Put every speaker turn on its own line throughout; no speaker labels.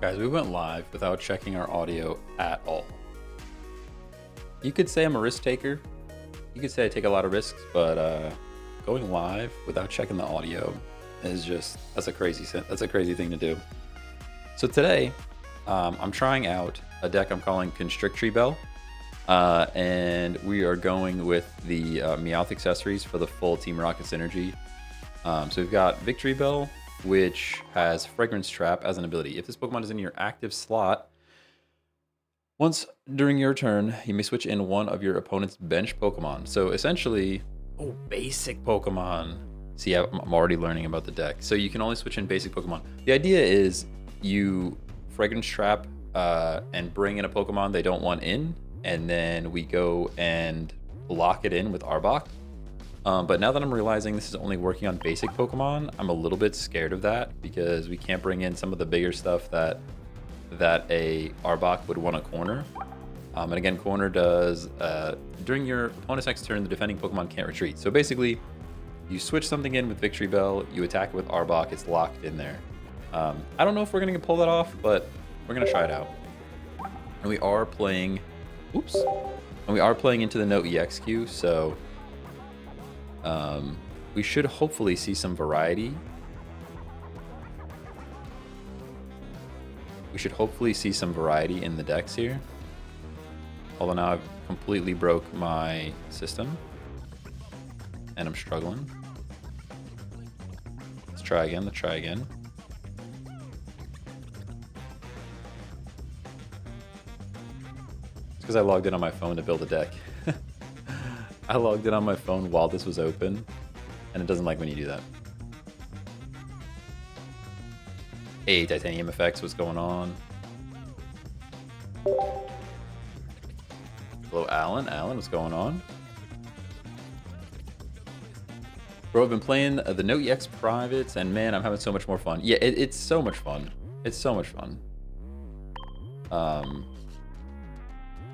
Guys, we went live without checking our audio at all. You could say I'm a risk taker. You could say I take a lot of risks, but going live without checking the audio is that's a crazy thing to do. So today, I'm trying out a deck I'm calling Constrictory Bell, and we are going with the Meowth accessories for the full Team Rocket synergy. So we've got Victory Bell, which has Fragrance Trap as an ability. If this Pokemon is in your active slot, once during your turn, you may switch in one of your opponent's bench Pokemon. So essentially, basic Pokemon. See, I'm already learning about the deck. So you can only switch in basic Pokemon. The idea is you Fragrance Trap and bring in a Pokemon they don't want in, and then we go and lock it in with Arbok. But now that I'm realizing this is only working on basic Pokemon, I'm a little bit scared of that because we can't bring in some of the bigger stuff that a Arbok would want to corner. And again, corner does, during your opponent's next turn, the defending Pokemon can't retreat. So basically, you switch something in with Victory Bell, you attack it with Arbok, it's locked in there. I don't know if we're going to pull that off, but we're going to try it out. And we are playing, and we are playing into the NOEX queue, so we should hopefully see some variety. We should hopefully see some variety in the decks here. Although now I've completely broke my system and I'm struggling. Let's try again. It's because I logged in on my phone to build a deck. I logged in on my phone while this was open, and it doesn't like when you do that. Hey, Titanium Effects, what's going on? Hello, Alan. Alan, what's going on? Bro, I've been playing the NOEX privates, and man, I'm having so much more fun. Yeah, it's so much fun. It's so much fun.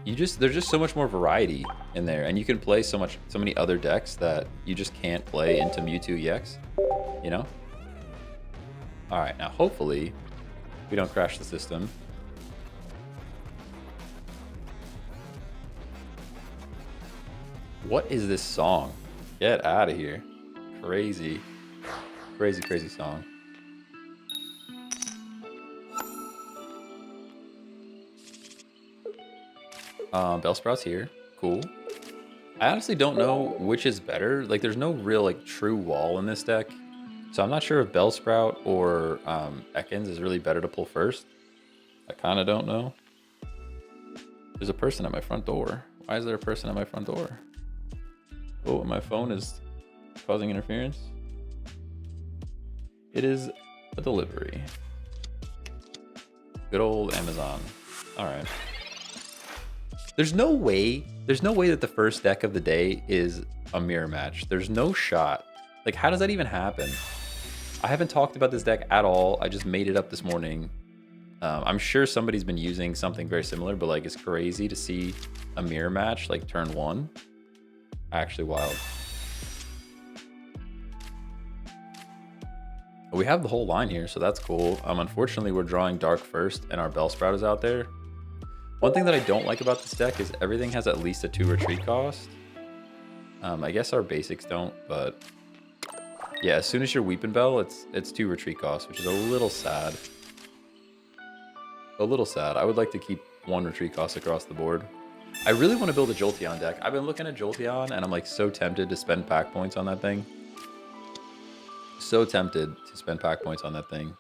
There's just so much more variety in there, and you can play so many other decks that you just can't play into Mewtwo EX, you know? All right, now hopefully we don't crash the system. What is this song? Get out of here. Crazy song. Bellsprout's here. Cool. I honestly don't know which is better. Like, there's no real, true wall in this deck. So I'm not sure if Bellsprout or Ekans is really better to pull first. I kind of don't know. There's a person at my front door. Why is there a person at my front door? Oh, my phone is causing interference. It is a delivery. Good old Amazon. All right. There's no way that the first deck of the day is a mirror match. There's no shot. Like, how does that even happen? I haven't talked about this deck at all. I just made it up this morning. I'm sure somebody's been using something very similar, but it's crazy to see a mirror match turn one. Actually wild. We have the whole line here, so that's cool. Unfortunately, we're drawing Dark first, and our Bellsprout is out there. One thing that I don't like about this deck is everything has at least a 2 retreat cost. I guess our basics don't, but yeah, as soon as you're Weepin' Bell, it's 2 retreat costs, which is a little sad. A little sad. I would like to keep 1 retreat cost across the board. I really want to build a Jolteon deck. I've been looking at Jolteon, and I'm so tempted to spend pack points on that thing. So tempted to spend pack points on that thing.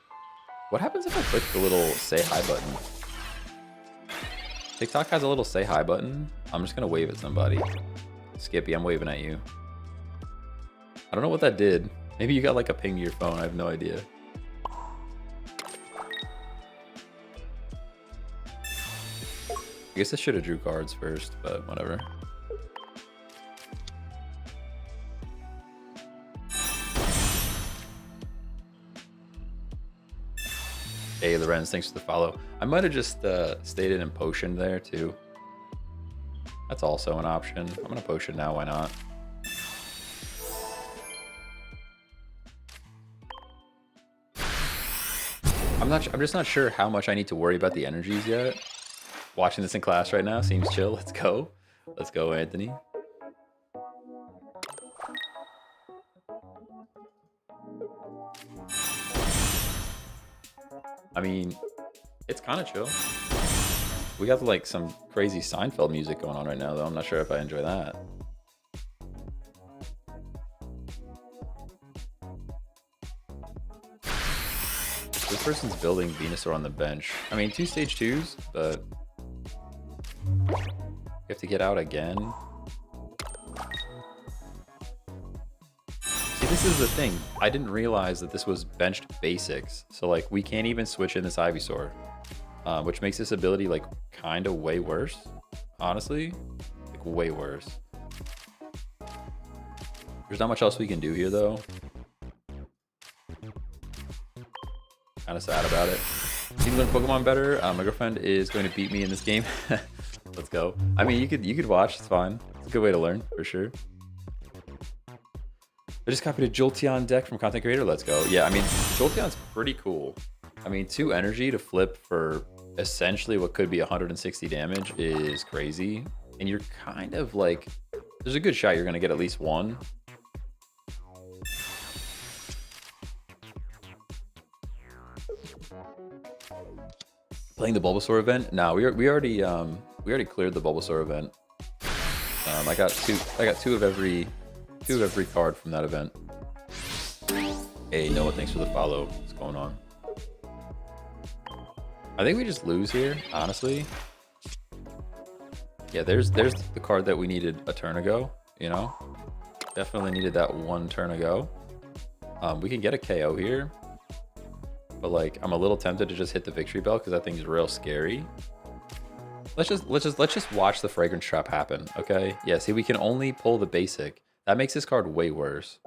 What happens if I click the little say hi button? TikTok has a little say hi button. I'm just gonna wave at somebody. Skippy, I'm waving at you. I don't know what that did. Maybe you got a ping to your phone. I have no idea. I guess I should have drew cards first, but whatever. Hey, Lorenz, thanks for the follow. I might have just stayed in potion there too. That's also an option. I'm gonna potion now, why not? I'm just not sure how much I need to worry about the energies yet. Watching this in class right now seems chill. Let's go. Let's go, Anthony. I mean, it's kind of chill. We got like some crazy Seinfeld music going on right now, though. I'm not sure if I enjoy that. This person's building Venusaur on the bench. I mean, 2 stage 2s, but we have to get out again. See, this is the thing. I didn't realize that this was benched basics. So, like, we can't even switch in this Ivysaur, which makes this ability, like, kind of way worse. Honestly, like, way worse. There's not much else we can do here, though. Kind of sad about it. Need to learn Pokemon better. My girlfriend is going to beat me in this game. Let's go. I mean, you could watch. It's fine. It's a good way to learn for sure. I just copied a Jolteon deck from content creator. Let's go. Yeah, I mean, Jolteon's pretty cool. I mean, 2 energy to flip for essentially what could be 160 damage is crazy. And you're kind of like, there's a good shot you're going to get at least 1. Playing the Bulbasaur event? No, we already cleared the Bulbasaur event. I got two of every card from that event. Hey Noah, thanks for the follow. What's going on? I think we just lose here, honestly. Yeah, there's the card that we needed a turn ago, you know? Definitely needed that 1 turn ago. We can get a KO here. But like, I'm a little tempted to just hit the victory bell because that thing's real scary. Let's just watch the fragrance trap happen, okay? Yeah, see, we can only pull the basic. That makes this card way worse.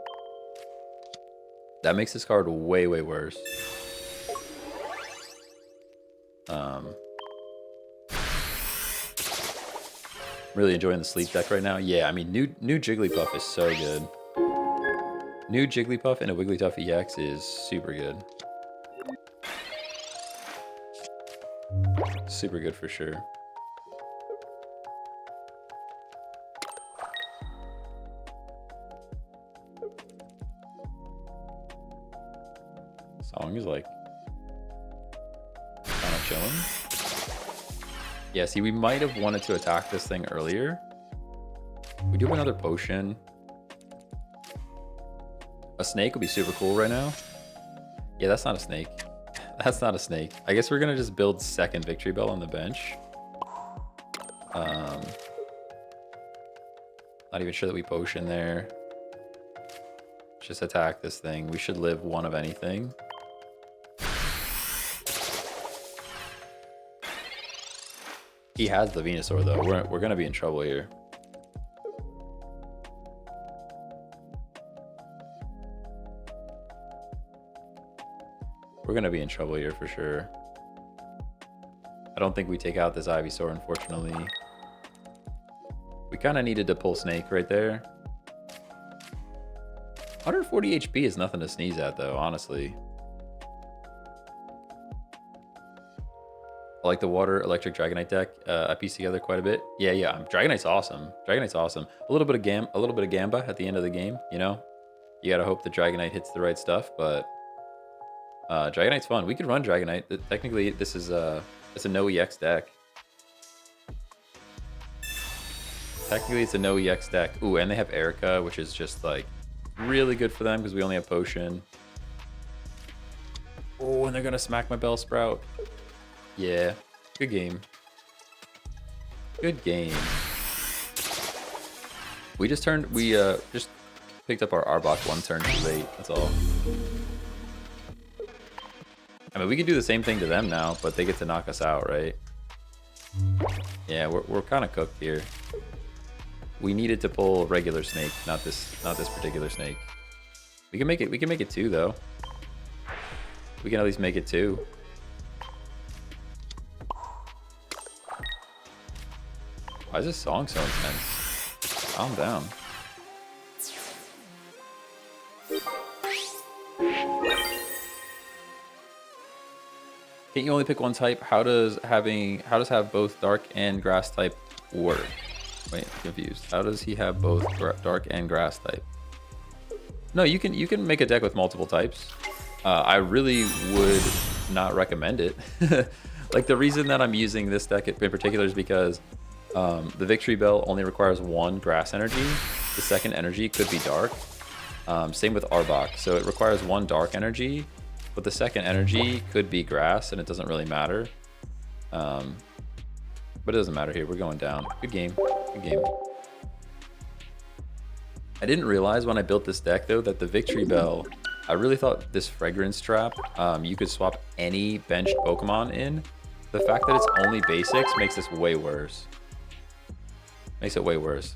That makes this card way worse. Really enjoying the sleep deck right now. Yeah, I mean, new Jigglypuff is so good. New Jigglypuff and a Wigglytuff EX is super good. Super good for sure. Song is like kind of chilling. Yeah, see, we might have wanted to attack this thing earlier. We do have another potion. A snake would be super cool right now. Yeah, that's not a snake. That's not a snake. I guess we're gonna just build second Victory Bell on the bench. Not even sure that we potion there. Just attack this thing. We should live 1 of anything. He has the Venusaur though. We're gonna be in trouble here. We're gonna be in trouble here for sure. I don't think we take out this Ivysaur, unfortunately. We kind of needed to pull Snake right there. 140 HP is nothing to sneeze at, though, honestly. I like the Water Electric Dragonite deck. I pieced together quite a bit. Yeah. Dragonite's awesome. Dragonite's awesome. A little bit of Gamba at the end of the game. You know, you gotta hope the Dragonite hits the right stuff, but. Dragonite's fun. We could run Dragonite. Technically, this is it's a NOEX deck. Technically, it's a NOEX deck. Ooh, and they have Erica, which is just like really good for them because we only have Potion. Oh, and they're gonna smack my Bellsprout. Yeah, good game. Good game. We just picked up our Arbok 1 turn too late. That's all. I mean, we could do the same thing to them now, but they get to knock us out, right? Yeah, we're kind of cooked here. We needed to pull regular Snake, not this particular Snake. We can make it 2 though. We can at least make it 2. Why is this song so intense? Calm down. Can't you only pick one type? How does have both dark and grass type work? Wait, I'm confused. How does he have both dark and grass type? No, you can make a deck with multiple types. I really would not recommend it. Like, the reason that I'm using this deck in particular is because the Victory Bell only requires one grass energy. The second energy could be dark. Same with Arbok. So it requires one dark energy, but the second energy could be grass, and it doesn't really matter. But it doesn't matter here. We're going down. Good game. Good game. I didn't realize when I built this deck, though, that the Victory Bell, I really thought this Fragrance Trap, you could swap any benched Pokemon in. The fact that it's only basics makes this way worse. Makes it way worse.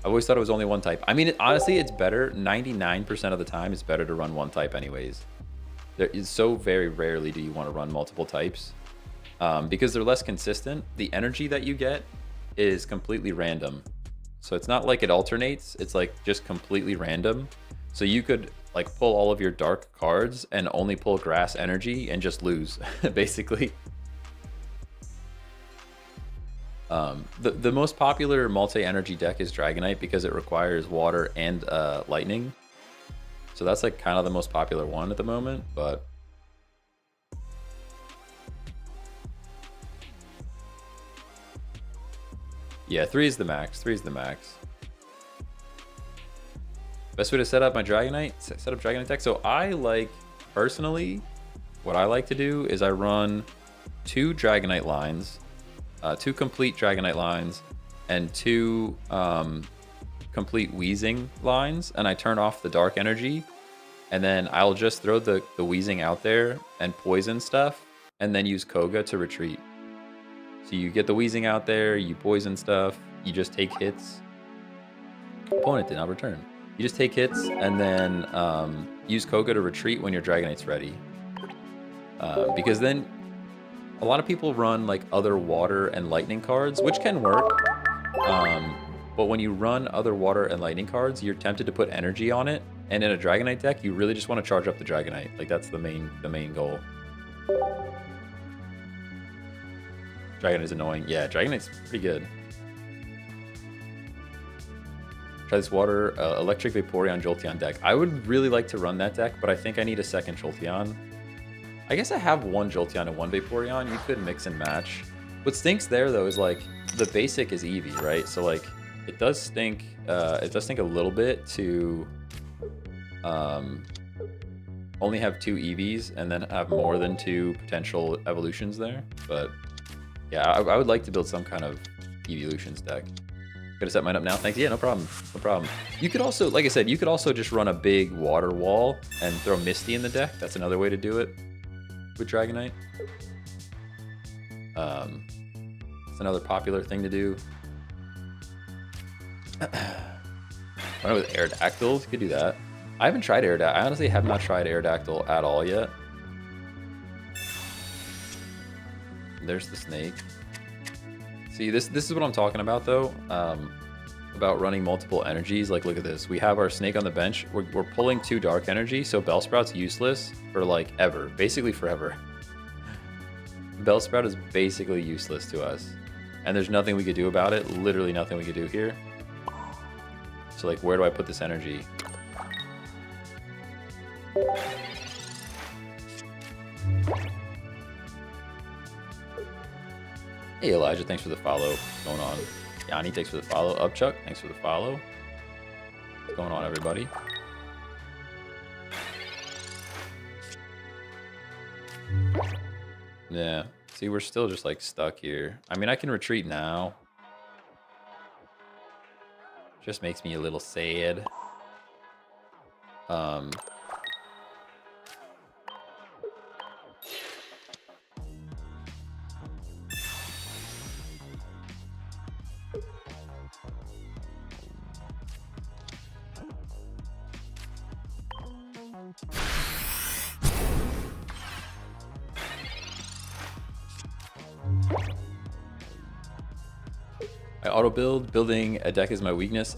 I always thought it was only one type. I mean, honestly, it's better. 99% of the time, it's better to run one type anyways. There is so very rarely do you want to run multiple types because they're less consistent. The energy that you get is completely random. So it's not like it alternates. It's like just completely random. So you could like pull all of your dark cards and only pull grass energy and just lose, basically. The most popular multi-energy deck is Dragonite because it requires water and lightning. So that's like kind of the most popular one at the moment, but yeah, 3 is the max. 3 is the max. Best way to set up my Dragonite, set up Dragonite deck. So I like, personally, what I like to do is I run 2 Dragonite lines, 2 complete Dragonite lines, and 2 complete Wheezing lines, and I turn off the dark energy, and then I'll just throw the Wheezing out there and poison stuff, and then use Koga to retreat. So you get the Wheezing out there, you poison stuff, you just take hits. Opponent did not return. You just take hits, and then use Koga to retreat when your Dragonite's ready. Because then a lot of people run like other water and lightning cards, which can work. But when you run other water and lightning cards, you're tempted to put energy on it. And in a Dragonite deck, you really just want to charge up the Dragonite. Like, that's the main goal. Dragonite is annoying. Yeah, Dragonite's pretty good. Try this water, electric Vaporeon Jolteon deck. I would really like to run that deck, but I think I need a second Jolteon. I guess I have one Jolteon and one Vaporeon. You could mix and match. What stinks there, though, is like the basic is Eevee, right? So like it does stink. It does stink a little bit to only have 2 Eevees and then have more than 2 potential evolutions there. But yeah, I would like to build some kind of evolutions deck. Gonna set mine up now. Thanks. Yeah, no problem. No problem. You could also, like I said, you could also just run a big water wall and throw Misty in the deck. That's another way to do it with Dragonite. It's another popular thing to do. Run it with Aerodactyls. You could do that. I haven't tried Aerodactyl. I honestly have not tried Aerodactyl at all yet. There's the snake. See, this is what I'm talking about, though. About running multiple energies. Like, look at this. We have our snake on the bench. We're pulling 2 dark energy, so Bellsprout's useless for, like, ever. Basically forever. Bellsprout is basically useless to us. And there's nothing we could do about it. Literally nothing we could do here. So, like, where do I put this energy? Hey Elijah, thanks for the follow. What's going on? Yanni, thanks for the follow. Upchuck, thanks for the follow. What's going on, everybody? Yeah. See, we're still just like stuck here. I mean, I can retreat now. Just makes me a little sad. I auto building a deck is my weakness.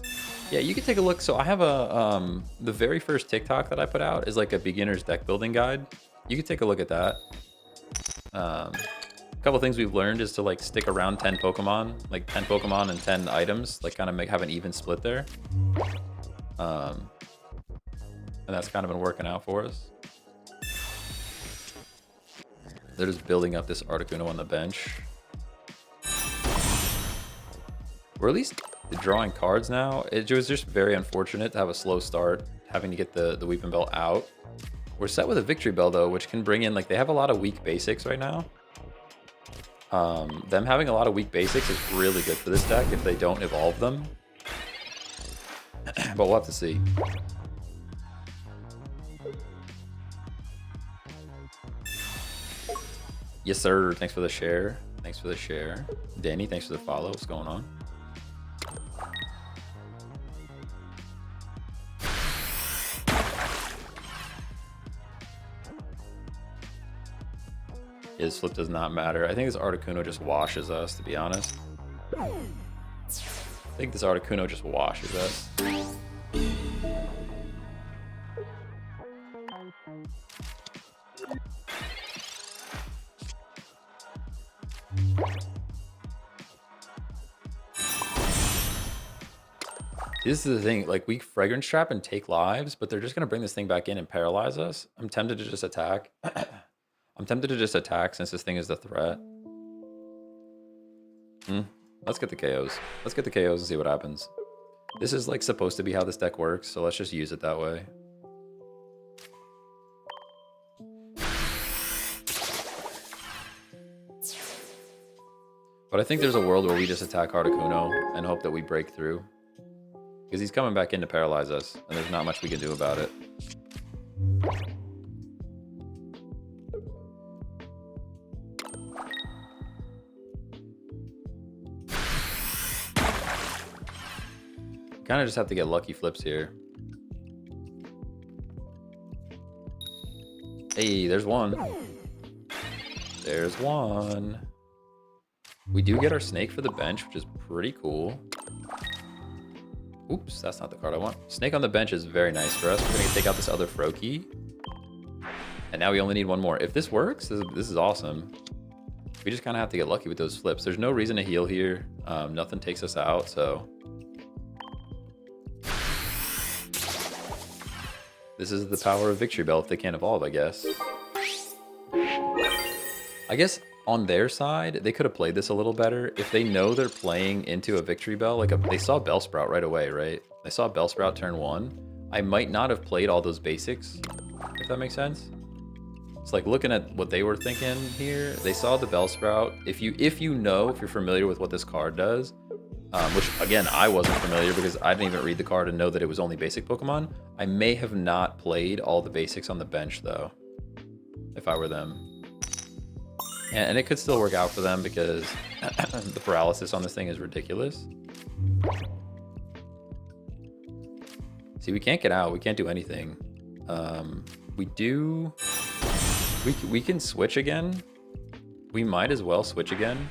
Yeah, you can take a look. So I have a the very first TikTok that I put out is like a beginner's deck building guide. You can take a look at that. A couple things we've learned is to like stick around 10 Pokemon, like 10 Pokemon and 10 items, like kind of have an even split there. And that's kind of been working out for us. They're just building up this Articuno on the bench. We're at least drawing cards now. It was just very unfortunate to have a slow start, having to get the Weeping Bell out. We're set with a Victory Bell though, which can bring in, like, they have a lot of weak basics right now. Them having a lot of weak basics is really good for this deck if they don't evolve them. But we'll have to see. Yes, sir. Thanks for the share. Thanks for the share. Danny, thanks for the follow. What's going on? His flip does not matter. I think this Articuno just washes us, to be honest. I think this Articuno just washes us. This is the thing, like, we Fragrance Trap and take lives, but they're just going to bring this thing back in and paralyze us. I'm tempted to just attack. I'm tempted to just attack since this thing is the threat. Let's get the KOs. Let's get the KOs and see what happens. This is like supposed to be how this deck works, so let's just use it that way. But I think there's a world where we just attack Articuno and hope that we break through. Because he's coming back in to paralyze us, and there's not much we can do about it. Kind of just have to get lucky flips here. Hey, there's one. There's one. We do get our snake for the bench, which is pretty cool. Oops, that's not the card I want. Snake on the bench is very nice for us. We're going to take out this other Froakie. And now we only need one more. If this works, this is awesome. We just kind of have to get lucky with those flips. There's no reason to heal here. Nothing takes us out, so... This is the power of Victory Bell if they can't evolve, I guess. I guess on their side, they could have played this a little better. If they know they're playing into a Victory Bell, like they saw Bellsprout right away, right? They saw Bellsprout turn 1. I might not have played all those basics, if that makes sense. It's like looking at what they were thinking here. They saw the Bellsprout. If you're familiar with what this card does, which again, I wasn't familiar because I didn't even read the card and know that it was only basic Pokemon. I may have not played all the basics on the bench though, if I were them. And it could still work out for them because the paralysis on this thing is ridiculous. See, we can't get out. We can't do anything. We can switch again. We might as well switch again.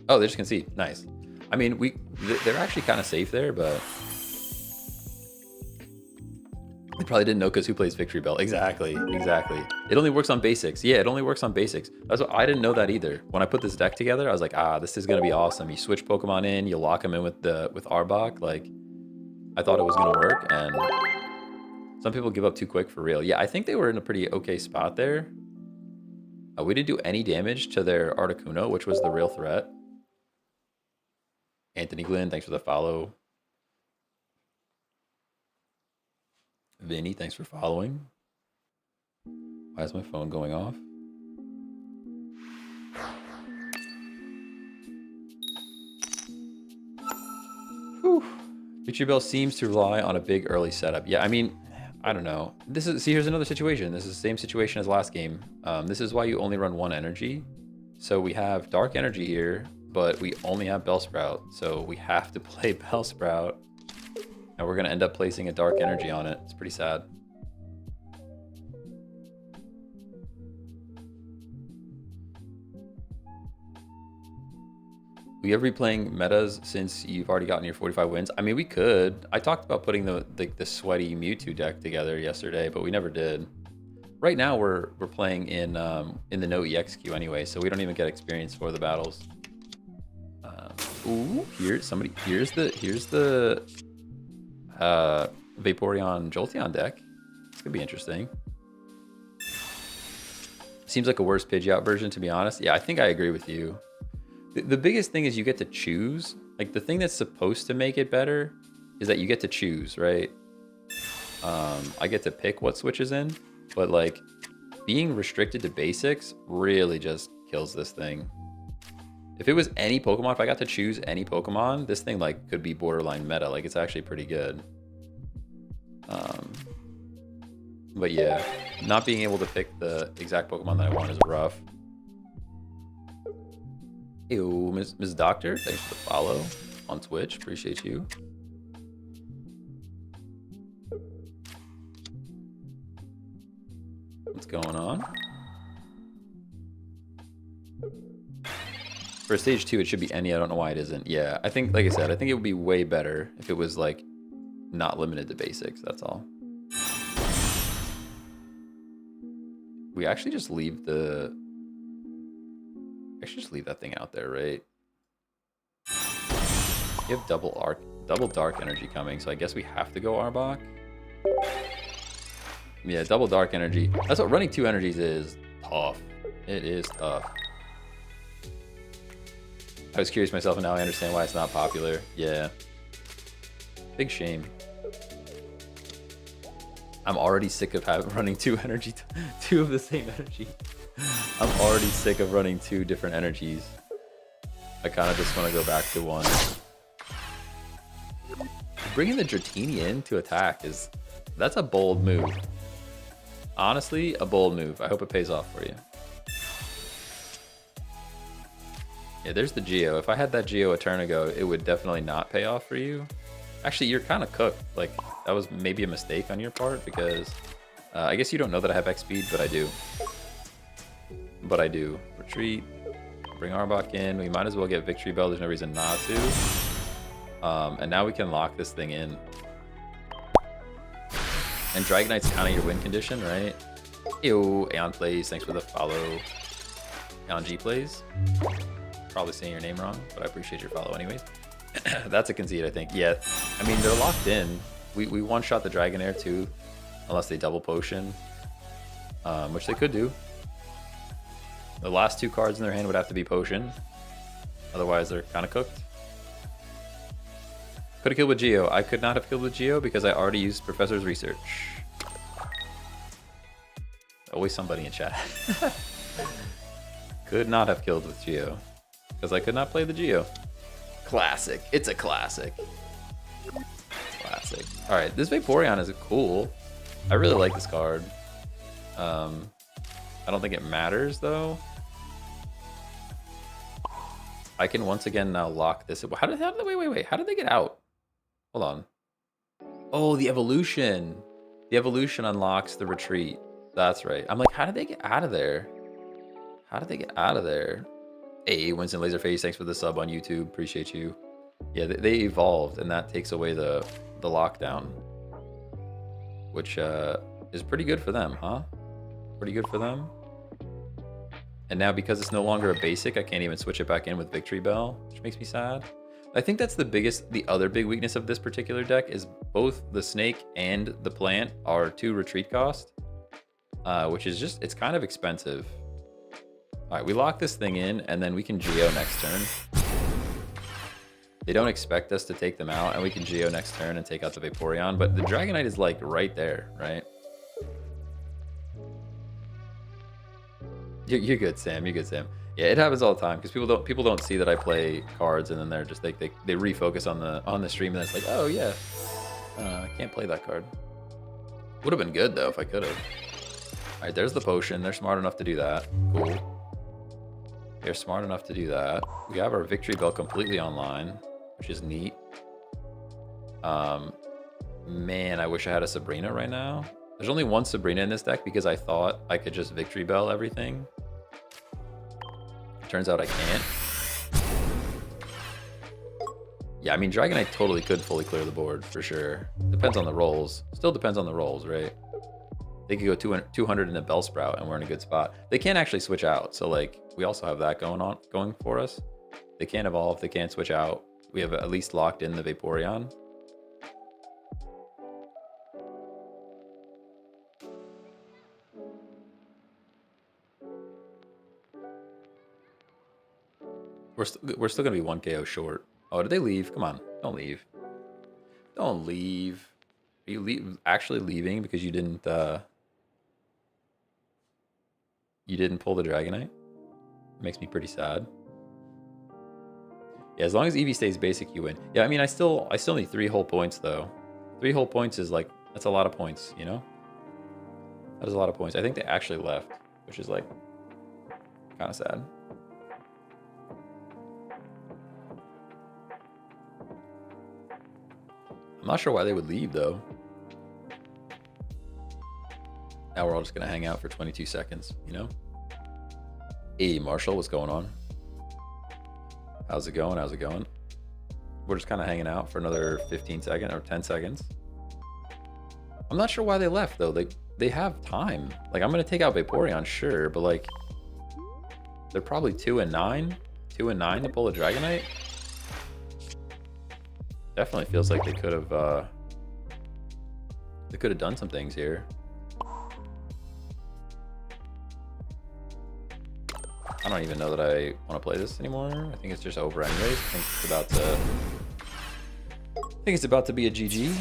Oh, they just can see. Nice. I mean, they're actually kind of safe there, but they probably didn't know because who plays Victory Bell? Exactly. It only works on basics. Yeah, it only works on basics. That's what I didn't know that either. When I put this deck together, I was like, this is gonna be awesome. You switch Pokemon in, you lock them in with Arbok. Like, I thought it was gonna work, and some people give up too quick for real. Yeah, I think they were in a pretty okay spot there. We didn't do any damage to their Articuno, which was the real threat. Anthony Glenn, thanks for the follow. Vinny, thanks for following. Why is my phone going off? Whew. Victory Bell seems to rely on a big early setup. Yeah, I mean, I don't know. Here's another situation. This is the same situation as last game. This is why you only run one energy. So we have Dark Energy here, but we only have Bellsprout. So we have to play Bellsprout. And we're going to end up placing a Dark Energy on it. It's pretty sad. We ever be playing metas since you've already gotten your 45 wins? I mean, we could. I talked about putting the sweaty Mewtwo deck together yesterday, but we never did. right now we're playing in the NOEX queue anyway, so we don't even get experience for the battles. Ooh, here's the Vaporeon Jolteon deck. This could be interesting. Seems like a worse Pidgeot version, to be honest. Yeah, I think I agree with you. The biggest thing is you get to choose. Like, the thing that's supposed to make it better is that you get to choose, right? I get to pick what switches in, but like being restricted to basics really just kills this thing. If it was any Pokemon, if I got to choose any Pokemon, this thing like could be borderline meta. Like, it's actually pretty good. But yeah, not being able to pick the exact Pokemon that I want is rough. Ew, Ms. Doctor, thanks for the follow on Twitch. Appreciate you. What's going on? For stage 2, it should be any. I don't know why it isn't. Yeah, I think, like I said, I think it would be way better if it was like not limited to basics. That's all. We actually just leave the... I should just leave that thing out there, right? You have double dark energy coming, so I guess we have to go Arbok. Yeah, double dark energy. That's what running 2 energies is. Tough. It is tough. I was curious myself, and now I understand why it's not popular. Yeah. Big shame. I'm already sick of running 2 energy, 2 of the same energy. I'm already sick of running 2 different energies. I kind of just want to go back to 1. Bringing the Dratini in to attack that's a bold move. Honestly, a bold move. I hope it pays off for you. Yeah, there's the Geo. If I had that Geo a turn ago, it would definitely not pay off for you. Actually, you're kind of cooked. Like, that was maybe a mistake on your part because I guess you don't know that I have X speed, but I do. But I do. Retreat. Bring Arbok in. We might as well get Victory Bell. There's no reason not to. And now we can lock this thing in. And Dragonite's kind of your win condition, right? Ew, Aeon plays. Thanks for the follow. Aeon G plays. Probably saying your name wrong, but I appreciate your follow anyways. That's a concede, I think. Yeah, I mean, they're locked in. We one-shot the Dragonair too, unless they double potion, which they could do. The last 2 cards in their hand would have to be potion. Otherwise, they're kind of cooked. Could have killed with Geo. I could not have killed with Geo because I already used Professor's Research. Always somebody in chat. Could not have killed with Geo because I could not play the Geo. Classic. It's a classic. Classic. All right, this Vaporeon is cool. I really like this card. I don't think it matters though. I can once again now lock this. How did wait? How did they get out? Hold on. Oh, the evolution. The evolution unlocks the retreat. That's right. I'm like, how did they get out of there? How did they get out of there? Hey, Winston Laserface, thanks for the sub on YouTube. Appreciate you. Yeah, they evolved, and that takes away the lockdown, which is pretty good for them, huh? Pretty good for them. And now because it's no longer a basic, I can't even switch it back in with Victory Bell, which makes me sad. I think that's the other big weakness of this particular deck is both the snake and the plant are 2 retreat cost, which is just, it's kind of expensive. All right, we lock this thing in, and then we can Geo next turn. They don't expect us to take them out, and we can Geo next turn and take out the Vaporeon, but the Dragonite is like right there, right? You're good, Sam. You're good, Sam. Yeah, it happens all the time because people don't see that I play cards, and then they're just like they refocus on the stream, and it's like, oh yeah, I can't play that card. Would have been good though if I could have. All right, there's the potion. They're smart enough to do that. Cool. They're smart enough to do that. We have our Victory Bell completely online, which is neat. Man, I wish I had a Sabrina right now. There's only 1 Sabrina in this deck because I thought I could just Victory Bell everything. Turns out I can't. Yeah, I mean, Dragonite totally could fully clear the board for sure. Depends on the rolls. Still depends on the rolls, right? They could go 200 in a Bellsprout, and we're in a good spot. They can't actually switch out, so like we also have that going for us. They can't evolve. They can't switch out. We have at least locked in the Vaporeon. We're still gonna be 1 KO short. Oh, did they leave? Come on, don't leave. Don't leave. Are you actually leaving because you didn't pull the Dragonite? It makes me pretty sad. Yeah, as long as Eevee stays basic, you win. Yeah, I mean, I still need 3 whole points though. 3 whole points is like, that's a lot of points, you know? That is a lot of points. I think they actually left, which is like kind of sad. I'm not sure why they would leave though. Now we're all just gonna hang out for 22 seconds, you know? Hey, Marshall, what's going on? How's it going? How's it going? We're just kind of hanging out for another 15 seconds or 10 seconds. I'm not sure why they left though. They have time. Like, I'm gonna take out Vaporeon, sure, but like, they're probably 2 and 9. 2 and 9 to pull a Dragonite. Definitely feels like they could have done some things here. I don't even know that I want to play this anymore. I think it's just over anyways. I think it's about to be a GG.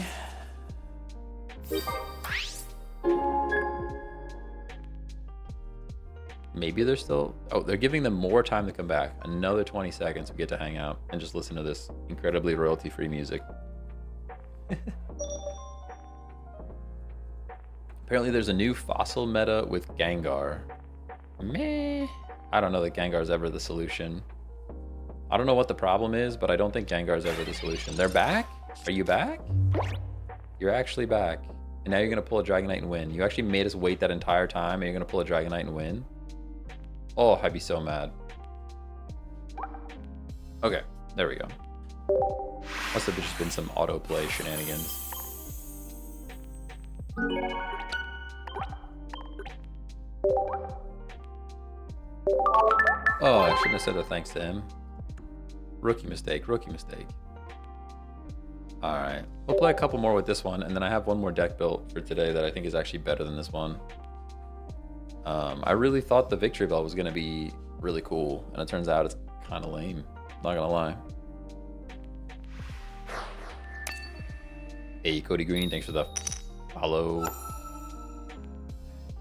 Maybe they're still... Oh, they're giving them more time to come back. Another 20 seconds we get to hang out and just listen to this incredibly royalty-free music. Apparently there's a new fossil meta with Gengar. Meh. I don't know that Gengar's ever the solution. I don't know what the problem is, but I don't think Gengar's ever the solution. They're back? Are you back? You're actually back. And now you're going to pull a Dragonite and win. You actually made us wait that entire time and you're going to pull a Dragonite and win? Oh, I'd be so mad. Okay, there we go. Must have just been some autoplay shenanigans. Oh, I shouldn't have said that thanks to him. Rookie mistake, rookie mistake. Alright, we'll play a couple more with this one, and then I have one more deck built for today that I think is actually better than this one. I really thought the Victory Bell was going to be really cool, and it turns out it's kind of lame. Not gonna lie. Hey, Cody Green, thanks for the follow.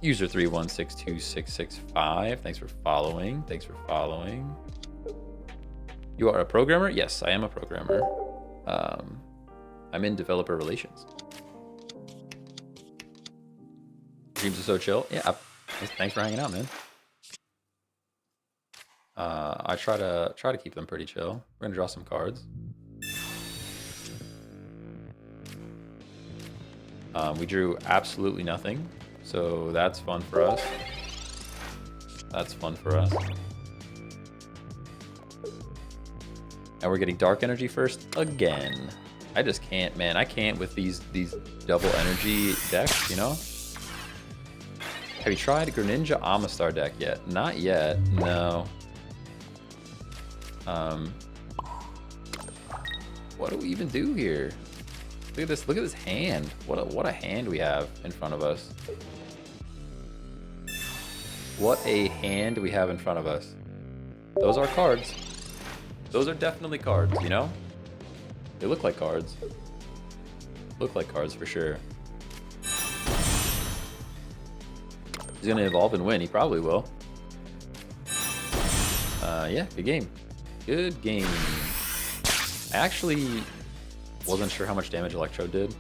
User 3162665, thanks for following. Thanks for following. You are a programmer? Yes, I am a programmer. I'm in developer relations. Dreams are so chill. Yeah, thanks for hanging out, man. I try to keep them pretty chill. We're gonna draw some cards. We drew absolutely nothing, so that's fun for us. That's fun for us. And we're getting dark energy first again. I just can't, man. I can't with these double energy decks, you know? Have you tried Greninja Amistar deck yet? Not yet, no. What do we even do here? Look at this hand. What a hand we have in front of us. What a hand we have in front of us. Those are cards. Those are definitely cards, you know? They look like cards. Look like cards for sure. He's gonna evolve and win. He probably will. Yeah, good game. Good game. I actually wasn't sure how much damage Electro did.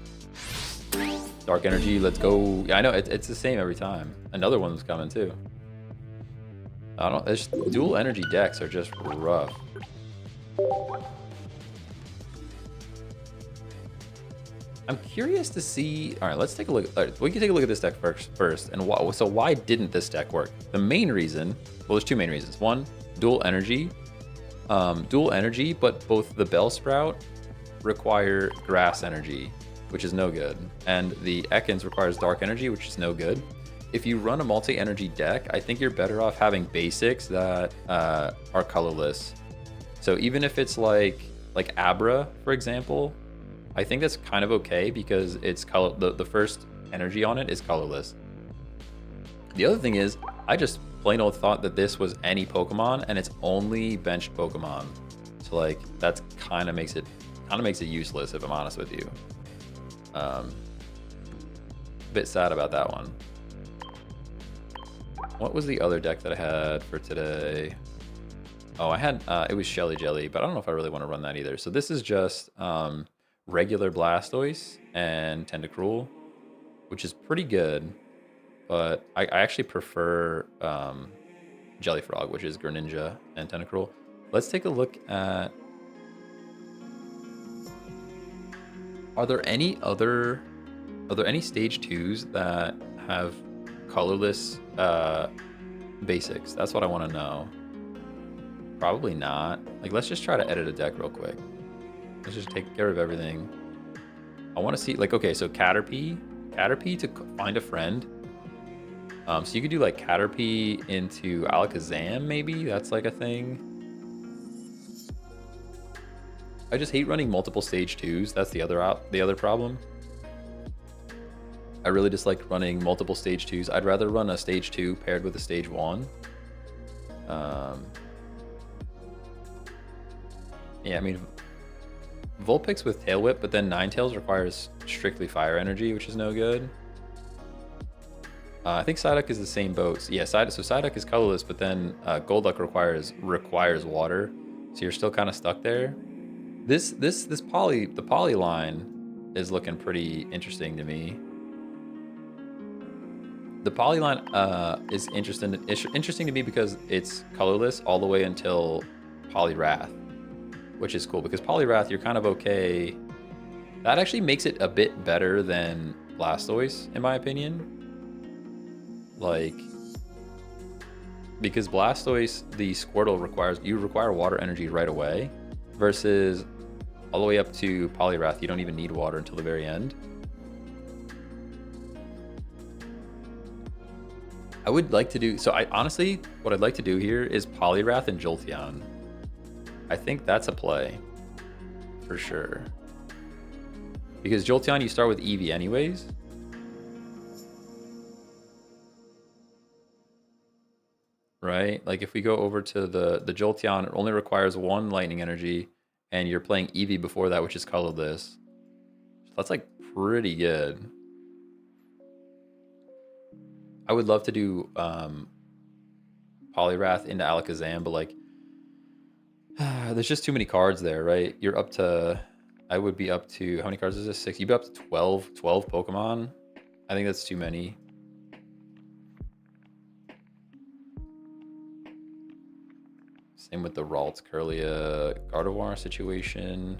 Dark energy, let's go. Yeah, I know, it's the same every time. Another one's coming too. I don't, it's dual energy decks are just rough. I'm curious to see. All right, let's take a look. All right, we can take a look at this deck first. And why, so why didn't this deck work? The main reason, well, there's two main reasons. One, dual energy, but both the Bellsprout require grass energy, which is no good. And the Ekans requires dark energy, which is no good. If you run a multi-energy deck, I think you're better off having basics that are colorless. So even if it's like Abra, for example, I think that's kind of okay because it's color. The first energy on it is colorless. The other thing is, I just plain old thought that this was any Pokemon, and it's only benched Pokemon. So like that's kind of makes it useless, if I'm honest with you. A bit sad about that one. What was the other deck that I had for today? Oh, I had it was Shelly Jelly, but I don't know if I really want to run that either. So this is just regular Blastoise and Tentacruel, which is pretty good. But I actually prefer Jellyfrog, which is Greninja and Tentacruel. Let's take a look at... Are there any stage 2s that have colorless basics? That's what I want to know. Probably not. Like, let's just try to edit a deck real quick. Let's just take care of everything. I want to see, like, okay, so Caterpie to find a friend. So you could do like Caterpie into Alakazam, maybe? That's like a thing. I just hate running multiple stage 2s. That's the other problem. I really dislike running multiple stage 2s. I'd rather run a stage 2 paired with a stage 1. Yeah, I mean, Vulpix with Tail Whip, but then Ninetales requires strictly fire energy, which is no good. I think Psyduck is the same boat. So yeah, Psyduck is colorless, but then Golduck requires water, so you're still kind of stuck there. The poly line is looking pretty interesting to me. The poly line is interesting to me because it's colorless all the way until Poliwrath, which is cool because Poliwrath you're kind of okay. That actually makes it a bit better than Blastoise in my opinion. Like, because Blastoise, the Squirtle require water energy right away, versus all the way up to Poliwrath, you don't even need water until the very end. I would like to do, so I honestly, what I'd like to do here is Poliwrath and Jolteon. I think that's a play, for sure. Because Jolteon, you start with Eevee anyways. Right? Like if we go over to the Jolteon, it only requires 1 lightning energy, and you're playing Eevee before that, which is colorless. So that's like pretty good. I would love to do Poliwrath into Alakazam, but like there's just too many cards there, right? You're up to, I would be up to, how many cards is this? 6. You'd be up to 12 Pokemon. I think that's too many. Same with the Ralts, Kirlia, Gardevoir situation.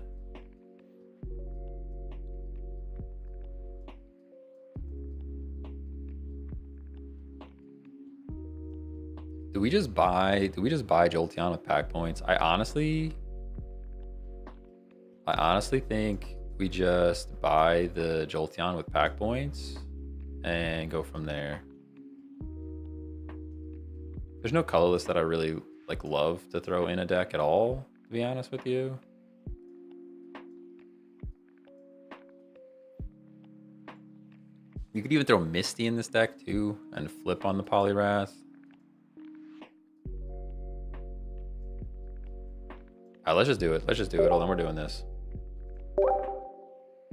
Do we just buy Jolteon with pack points? I honestly think we just buy the Jolteon with pack points and go from there. There's no colorless that I really like love to throw in a deck at all, to be honest with you. You could even throw Misty in this deck too and flip on the Poliwrath. Let's just do it. Let's just do it. Hold on, we're doing this.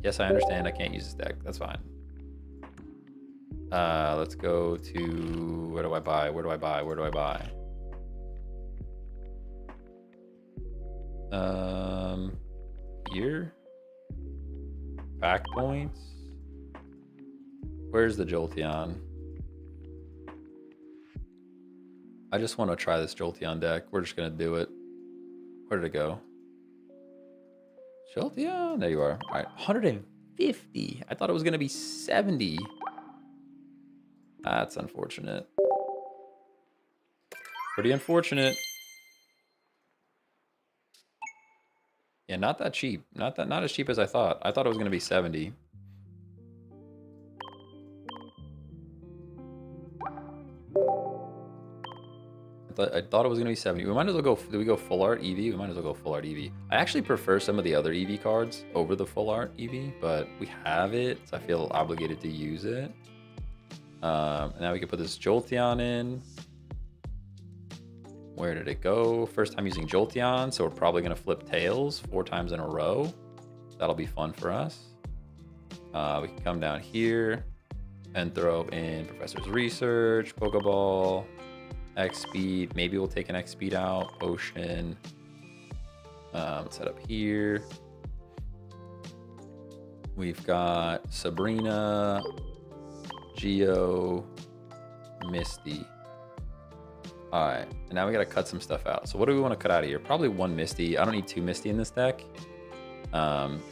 Yes, I understand I can't use this deck. That's fine. Let's go to, where do I buy? Where do I buy? Where do I buy? Here? Back points? Where's the Jolteon? I just want to try this Jolteon deck. We're just going to do it. Where did it go? Jolteon? There you are. All right, 150. I thought it was going to be 70. That's unfortunate. Pretty unfortunate. Yeah, not that cheap. Not as cheap as I thought. I thought it was going to be 70. I thought it was gonna be 70. We might as well go. Do we go full art EV? We might as well go full art EV. I actually prefer some of the other EV cards over the full art EV, but we have it, so I feel obligated to use it. Now we can put this Jolteon in. Where did it go? First time using Jolteon, so we're probably gonna flip tails 4 times in a row. That'll be fun for us. We can come down here and throw in Professor's Research, Pokeball, X Speed. Maybe we'll take an X Speed out. Potion. Let's head up here. We've got Sabrina, Geo, Misty. All right, and now we gotta cut some stuff out. So what do we want to cut out of here? Probably 1 Misty. I don't need 2 Misty in this deck.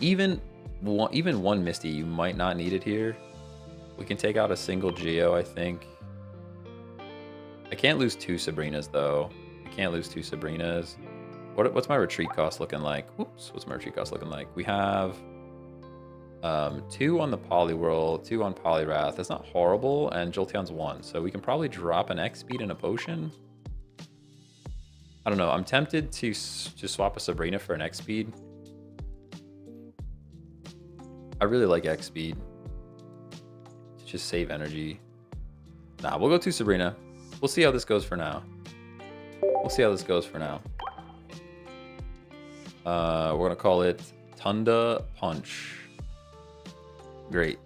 Even one Misty, you might not need it here. We can take out a single Geo, I think. I can't lose 2 Sabrinas though. I can't lose 2 Sabrinas. What's my retreat cost looking like? Whoops, what's my retreat cost looking like? We have 2 on the Poliwhirl, 2 on Poliwrath. That's not horrible, and Jolteon's 1. So we can probably drop an X Speed and a Potion. I don't know. I'm tempted to swap a Sabrina for an X Speed. I really like X Speed. To just save energy. Nah, we'll go to Sabrina. We'll see how this goes for now. We'll see how this goes for now. We're gonna call it Tunda Punch. Great.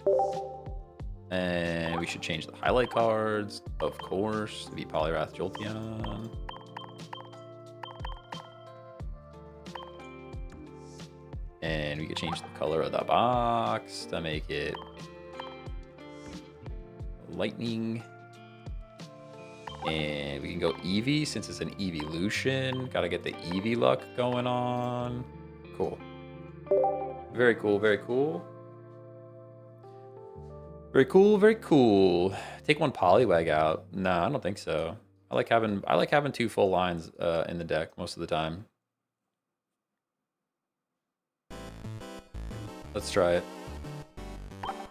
And we should change the highlight cards, of course, to be Poliwrath Jolteon. And we could change the color of the box to make it lightning. And we can go Eevee since it's an evolution. Gotta get the Eevee luck going on. Cool. Very cool, very cool. Very cool, very cool. Take 1 Poliwag out. Nah, I don't think so. I like having 2 full lines in the deck most of the time. Let's try it.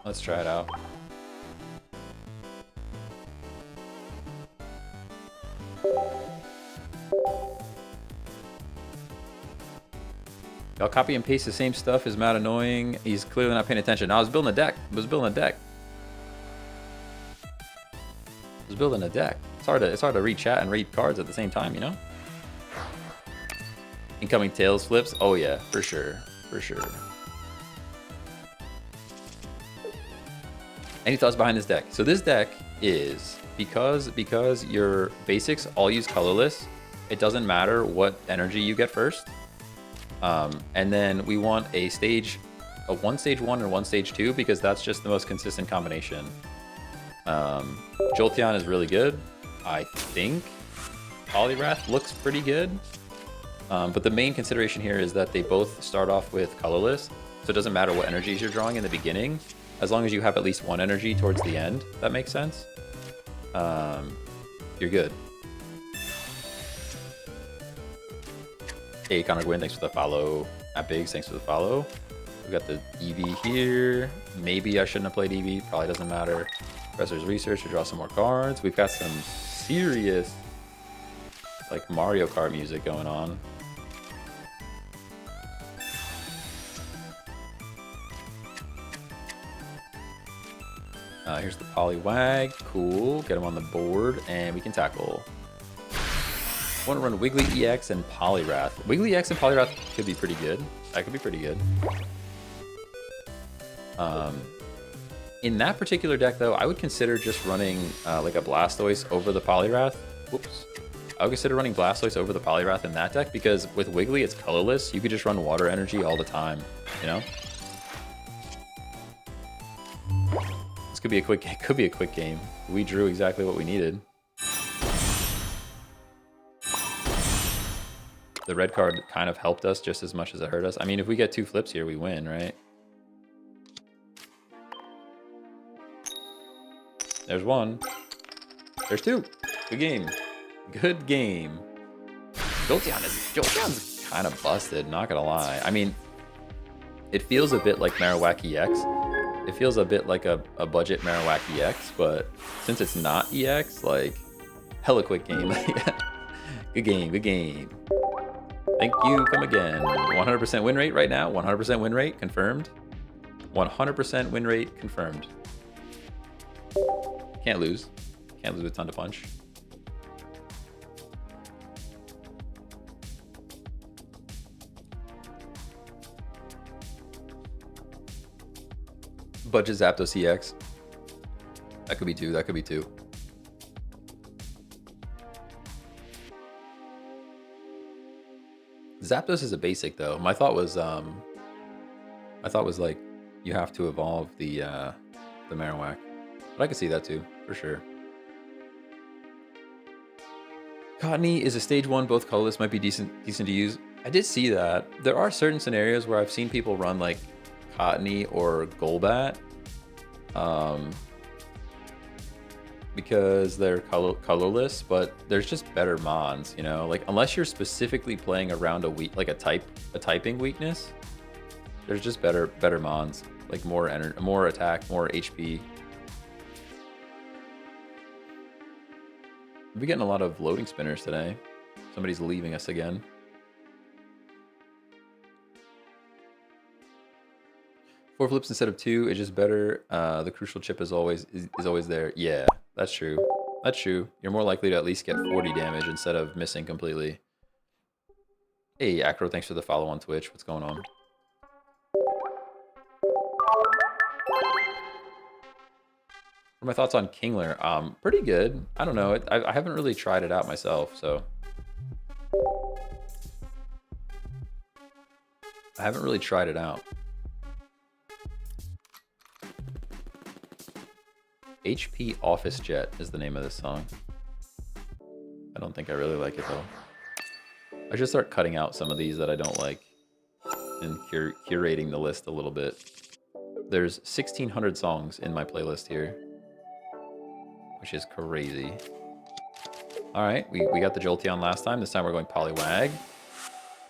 Let's try it out. Y'all copy and paste the same stuff is mad annoying. He's clearly not paying attention. No, I was building a deck. I was building a deck. It's hard to read chat and read cards at the same time, you know? Incoming tails flips. Oh yeah, for sure. For sure. Any thoughts behind this deck? So this deck is because your basics all use colorless, it doesn't matter what energy you get first. And then we want a 1 stage 1 and 1 stage 2 because that's just the most consistent combination. Jolteon is really good. I think Poliwrath looks pretty good. But the main consideration here is that they both start off with colorless. So it doesn't matter what energies you're drawing in the beginning, as long as you have at least 1 energy towards the end. That makes sense. You're good. Hey, Connor Gwynn, thanks for the follow. At Biggs, thanks for the follow. We got the Eevee here. Maybe I shouldn't have played Eevee. Probably doesn't matter. Professor's Research to draw some more cards. We've got some serious, like, Mario Kart music going on. Here's the Poliwag. Cool. Get him on the board, and we can tackle. I want to run Wiggly EX and Poliwrath. Wiggly EX and Poliwrath could be pretty good. That could be pretty good. In that particular deck, though, I would consider just running like a Blastoise over the Poliwrath. Whoops. I would consider running Blastoise over the Poliwrath in that deck because with Wiggly, it's colorless. You could just run water energy all the time, you know? This could be a quick game. We drew exactly what we needed. The red card kind of helped us just as much as it hurt us. I mean, if we get 2 flips here, we win, right? There's 1. There's 2. Good game. Good game. Jolteon's kind of busted, not gonna lie. I mean, it feels a bit like Marowak EX. It feels a bit like a budget Marowak EX, but since it's not EX, like, hella quick game. Good game, good game. Thank you, come again. 100% win rate right now. 100% win rate confirmed. 100% win rate confirmed. Can't lose. Can't lose with Ton to Punch. Budget Zapdos CX. That could be two. That could be two. Zapdos is a basic though. My thought was like you have to evolve the Marowak. But I could see that too, for sure. Cottony is a stage 1, both colorless, might be decent to use. I did see that. There are certain scenarios where I've seen people run like Cottony or Golbat. Because they're colorless, but there's just better mons, you know? Like unless you're specifically playing around a typing weakness, there's just better mons, like more energy, more attack, more HP. We're getting a lot of loading spinners today. Somebody's leaving us again. Four flips instead of 2 is just better. The crucial chip is always there. Yeah, that's true. That's true. You're more likely to at least get 40 damage instead of missing completely. Hey, Acro, thanks for the follow on Twitch. What's going on? What are my thoughts on Kingler? Pretty good. I don't know. I haven't really tried it out myself, so. I haven't really tried it out. HP Office Jet is the name of this song. I don't think I really like it though. I should start cutting out some of these that I don't like and curating the list a little bit. There's 1,600 songs in my playlist here, which is crazy. All right, we got the Jolteon last time. This time we're going Poliwag.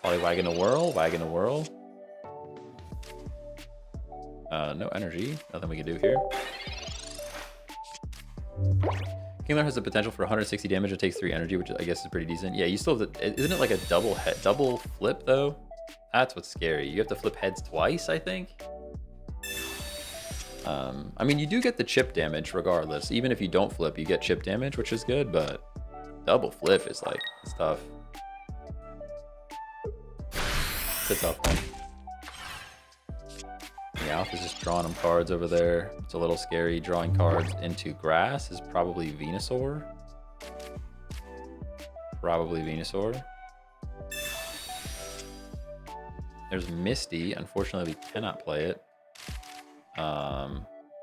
Poliwag in a whirl, wag in a whirl. No energy, nothing we can do here. Kingler has the potential for 160 damage. It takes 3 energy, which I guess is pretty decent. Yeah, you still have to, isn't it like a double flip though? That's what's scary. You have to flip heads twice, I think. I mean, you do get the chip damage regardless. Even if you don't flip, you get chip damage, which is good, but double flip is like, it's tough. It's a tough one. Meowth is just drawing him cards over there. It's a little scary. Drawing cards into grass is probably Venusaur. Probably Venusaur. There's Misty. Unfortunately, we cannot play it.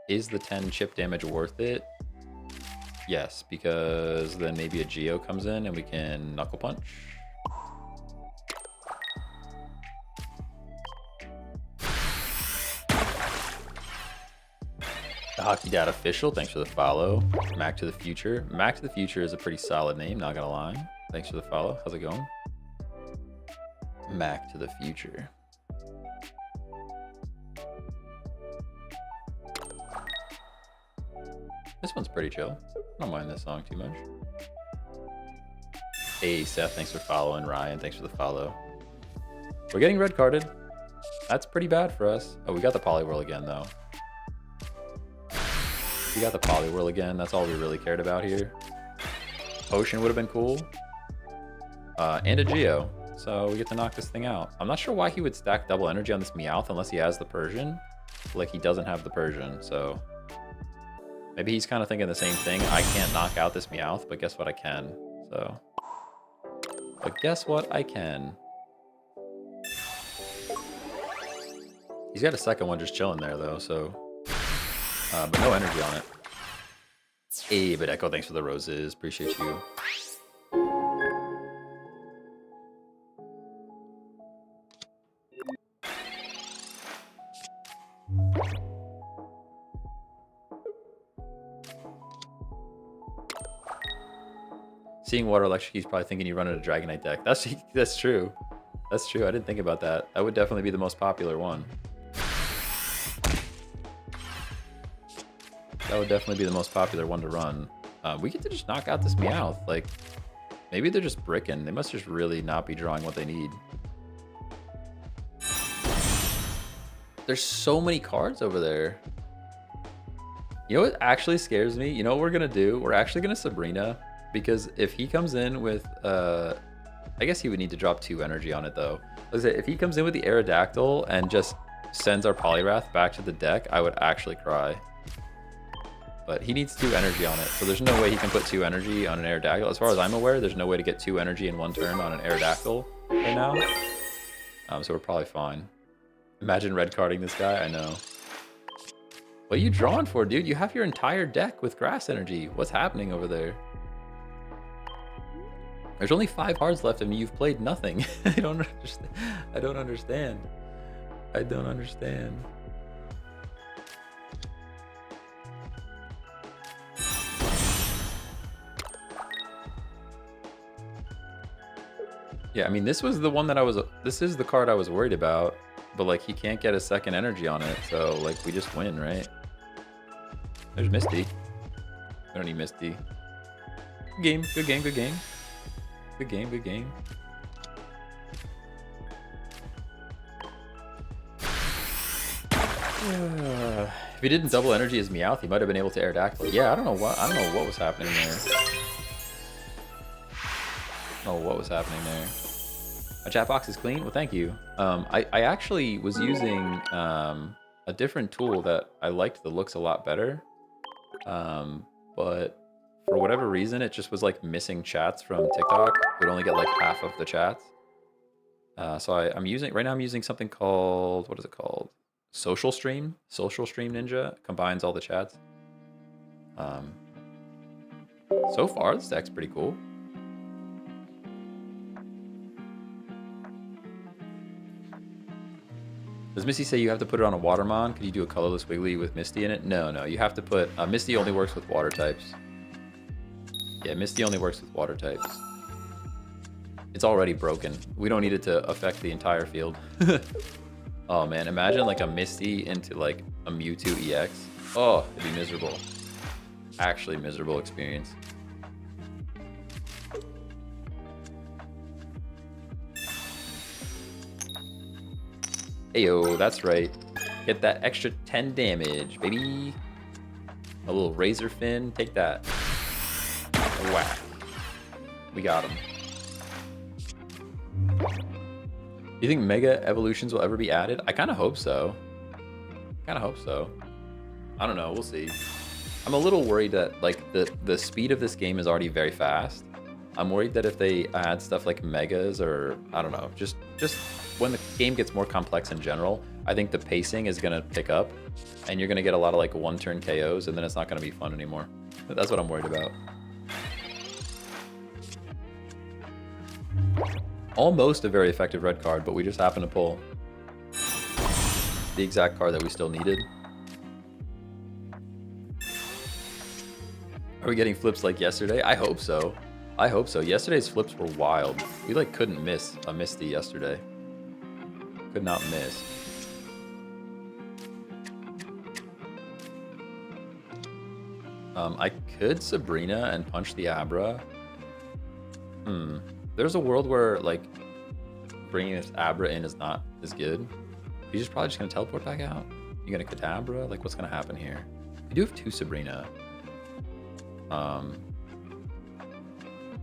Is the 10 chip damage worth it? Yes, because then maybe a Geo comes in and we can Knuckle Punch. The Hockey Dad Official, thanks for the follow. Mac to the Future. Mac to the Future is a pretty solid name, not gonna lie. Thanks for the follow. How's it going? Mac to the Future. This one's pretty chill. I don't mind this song too much. Hey, Seth, thanks for following. Ryan, thanks for the follow. We're getting red carded. That's pretty bad for us. Oh, we got the Poliwhirl again, though. We got the Poliwhirl again. That's all we really cared about here. Potion would have been cool. And a Geo. So we get to knock this thing out. I'm not sure why he would stack double energy on this Meowth unless he has the Persian. Like, he doesn't have the Persian, so... Maybe he's kind of thinking the same thing. I can't knock out this Meowth, but guess what? I can. So... But guess what? I can. He's got a second one just chilling there, though, so... but no energy on it. Hey, but Echo, thanks for the roses. Appreciate you. Seeing Water Electric, he's probably thinking you run in a Dragonite deck. That's true. That's true. I didn't think about that. That would definitely be the most popular one. That would definitely be the most popular one to run. We get to just knock out this Meowth. Like, Maybe they're just bricking. They must just really not be drawing what they need. There's so many cards over there. You know what actually scares me? You know what we're gonna do? We're actually gonna Sabrina, because if he comes in with, I guess he would need to drop 2 energy on it though. Let's say if he comes in with the Aerodactyl and just sends our Poliwrath back to the deck, I would actually cry. But he needs 2 energy on it, so there's no way he can put 2 energy on an Aerodactyl. As far as I'm aware, there's no way to get 2 energy in 1 turn on an Aerodactyl right now. So we're probably fine. Imagine red carding this guy, I know. What are you drawing for, dude? You have your entire deck with grass energy. What's happening over there? There's only 5 cards left and you've played nothing. I don't understand. I don't understand. I don't understand. Yeah, I mean, this was the one that this is the card I was worried about, but like he can't get a second energy on it. So like we just win, right? There's Misty. I don't need Misty. Good game, good game, good game. Good game, good game. If he didn't double energy his Meowth, he might have been able to Aerodactyl. Yeah, I don't know what was happening there. Oh, what was happening there? My chat box is clean? Well, thank you. I actually was using a different tool that I liked the looks a lot better. But for whatever reason, it just was like missing chats from TikTok. It would only get like half of the chats. So I'm using something called, what is it called? Social Stream Ninja. Combines all the chats. So far, this deck's pretty cool. Does Misty say you have to put it on a Watermon? Could you do a colorless Wiggly with Misty in it? No, you have to put... Misty only works with water types. Yeah, Misty only works with water types. It's already broken. We don't need it to affect the entire field. Oh man, imagine like a Misty into like a Mewtwo EX. Oh, it'd be miserable. Actually miserable experience. Ayo, that's right. Get that extra 10 damage, baby. A little Razor Fin, take that. Whack. We got him. Do you think Mega Evolutions will ever be added? I kind of hope so. I don't know, we'll see. I'm a little worried that like the speed of this game is already very fast. I'm worried that if they add stuff like Megas or, I don't know, just when the game gets more complex in general, I think the pacing is going to pick up and you're going to get a lot of like 1-turn KOs and then it's not going to be fun anymore. That's what I'm worried about. Almost a very effective red card, but we just happen to pull the exact card that we still needed. Are we getting flips like yesterday? I hope so. I hope so. Yesterday's flips were wild. We like couldn't miss a Misty yesterday. Could not miss. I could Sabrina and punch the Abra. There's a world where like bringing this Abra in is not as good. You're just probably just gonna teleport back out. You gonna Kadabra? Like what's gonna happen here? We do have 2 Sabrina.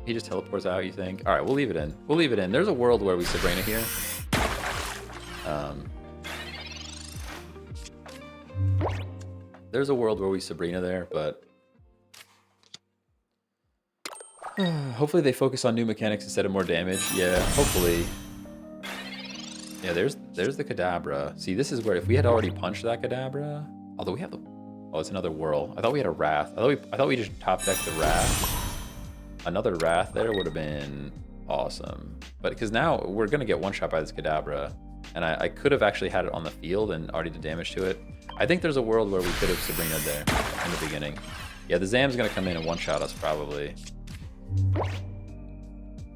He just teleports out, you think? All right, we'll leave it in. We'll leave it in. There's a world where we Sabrina here. There's a world where we Sabrina there, but hopefully they focus on new mechanics instead of more damage. Yeah, hopefully. Yeah, there's the Kadabra. See, this is where if we had already punched that Kadabra, although we have the, oh, it's another whirl. I thought we had a Wrath. I thought we just top decked the Wrath. Another Wrath there would have been awesome. But because now we're gonna get one shot by this Kadabra, and I could have actually had it on the field and already did damage to it. I think there's a world where we could have Sabrina there in the beginning. Yeah, the Zam's gonna come in and one-shot us probably.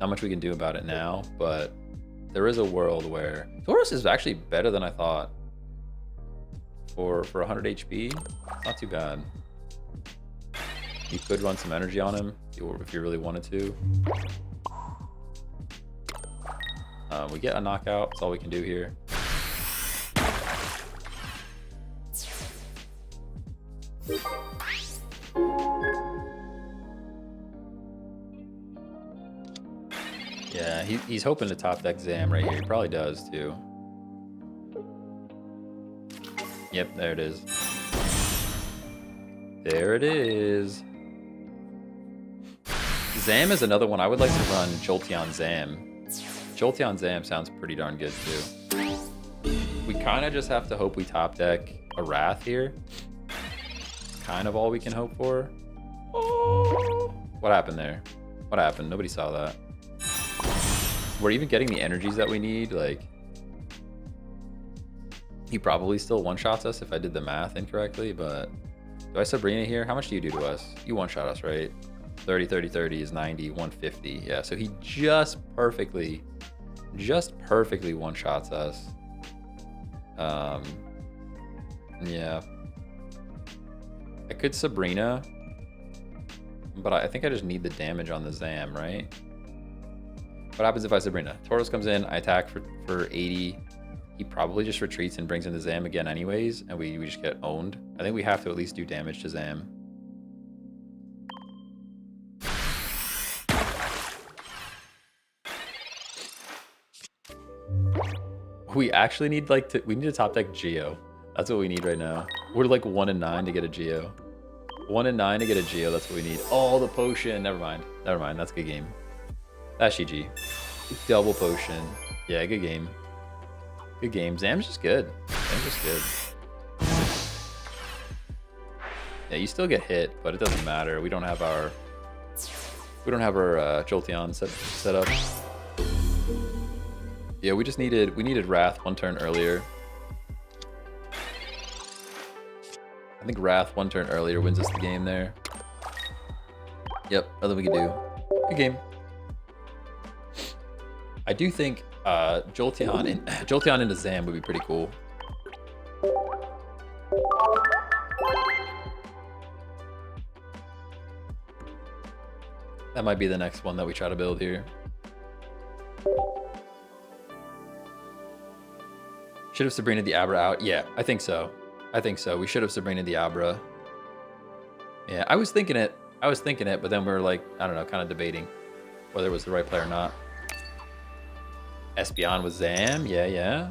Not much we can do about it now, but there is a world where Tauros is actually better than I thought. For 100 HP, not too bad. You could run some energy on him if you really wanted to. We get a knockout. That's all we can do here. Yeah, he's hoping to top deck Zam right here. He probably does too. Yep, there it is. There it is. Zam is another one. I would like to run Jolteon Zam. Jolteon Zam sounds pretty darn good too. We kind of just have to hope we top deck a Wrath here. Kind of all we can hope for. Oh, what happened there? What happened? Nobody saw that. We're even getting the energies that we need. Like, he probably still one-shots us if I did the math incorrectly, but do I Sabrina here? How much do you do to us? You one-shot us, right? 30, 30, 30 is 90, 150. Yeah, so he just perfectly one-shots us. Yeah. I could Sabrina, but I think I just need the damage on the Zam, right? What happens if I Sabrina? Tauros comes in, I attack for 80. He probably just retreats and brings in the Zam again anyways, and we just get owned. I think we have to at least do damage to Zam. We actually need we need to top deck Geo. That's what we need right now. We're like 1 and 9 to get a Geo. 1 and 9 to get a Geo, that's what we need. Oh, the potion, never mind. Never mind, that's a good game. That's GG. Double potion. Yeah, good game. Good game. Zam's just good. Zam's just good. Yeah, you still get hit, but it doesn't matter. We don't have our Jolteon set up. Yeah, we needed Wrath 1 turn earlier. I think Wrath 1 turn earlier wins us the game there. Yep, nothing we can do. Good game. I do think Jolteon into Zam would be pretty cool. That might be the next one that we try to build here. Should have Sabrina the Abra out. Yeah, I think so. I think so. We should have Sabrina the Abra. Yeah, I was thinking it, but then we were like, I don't know, kind of debating whether it was the right play or not. Espeon with Zam, yeah.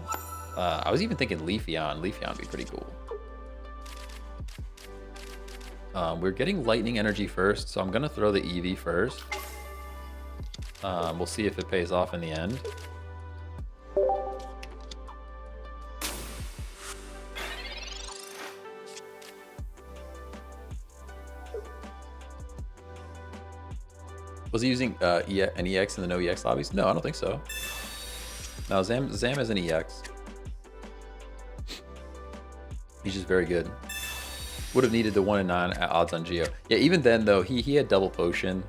I was even thinking Leafeon. Leafeon would be pretty cool. We're getting Lightning Energy first, so I'm gonna throw the EV first. We'll see if it pays off in the end. Was he using an EX in the NOEX lobbies? No, I don't think so. No, Zam is an EX. He's just very good. Would have needed the 1 and 9 odds on Geo. Yeah, even then though, he had double potion,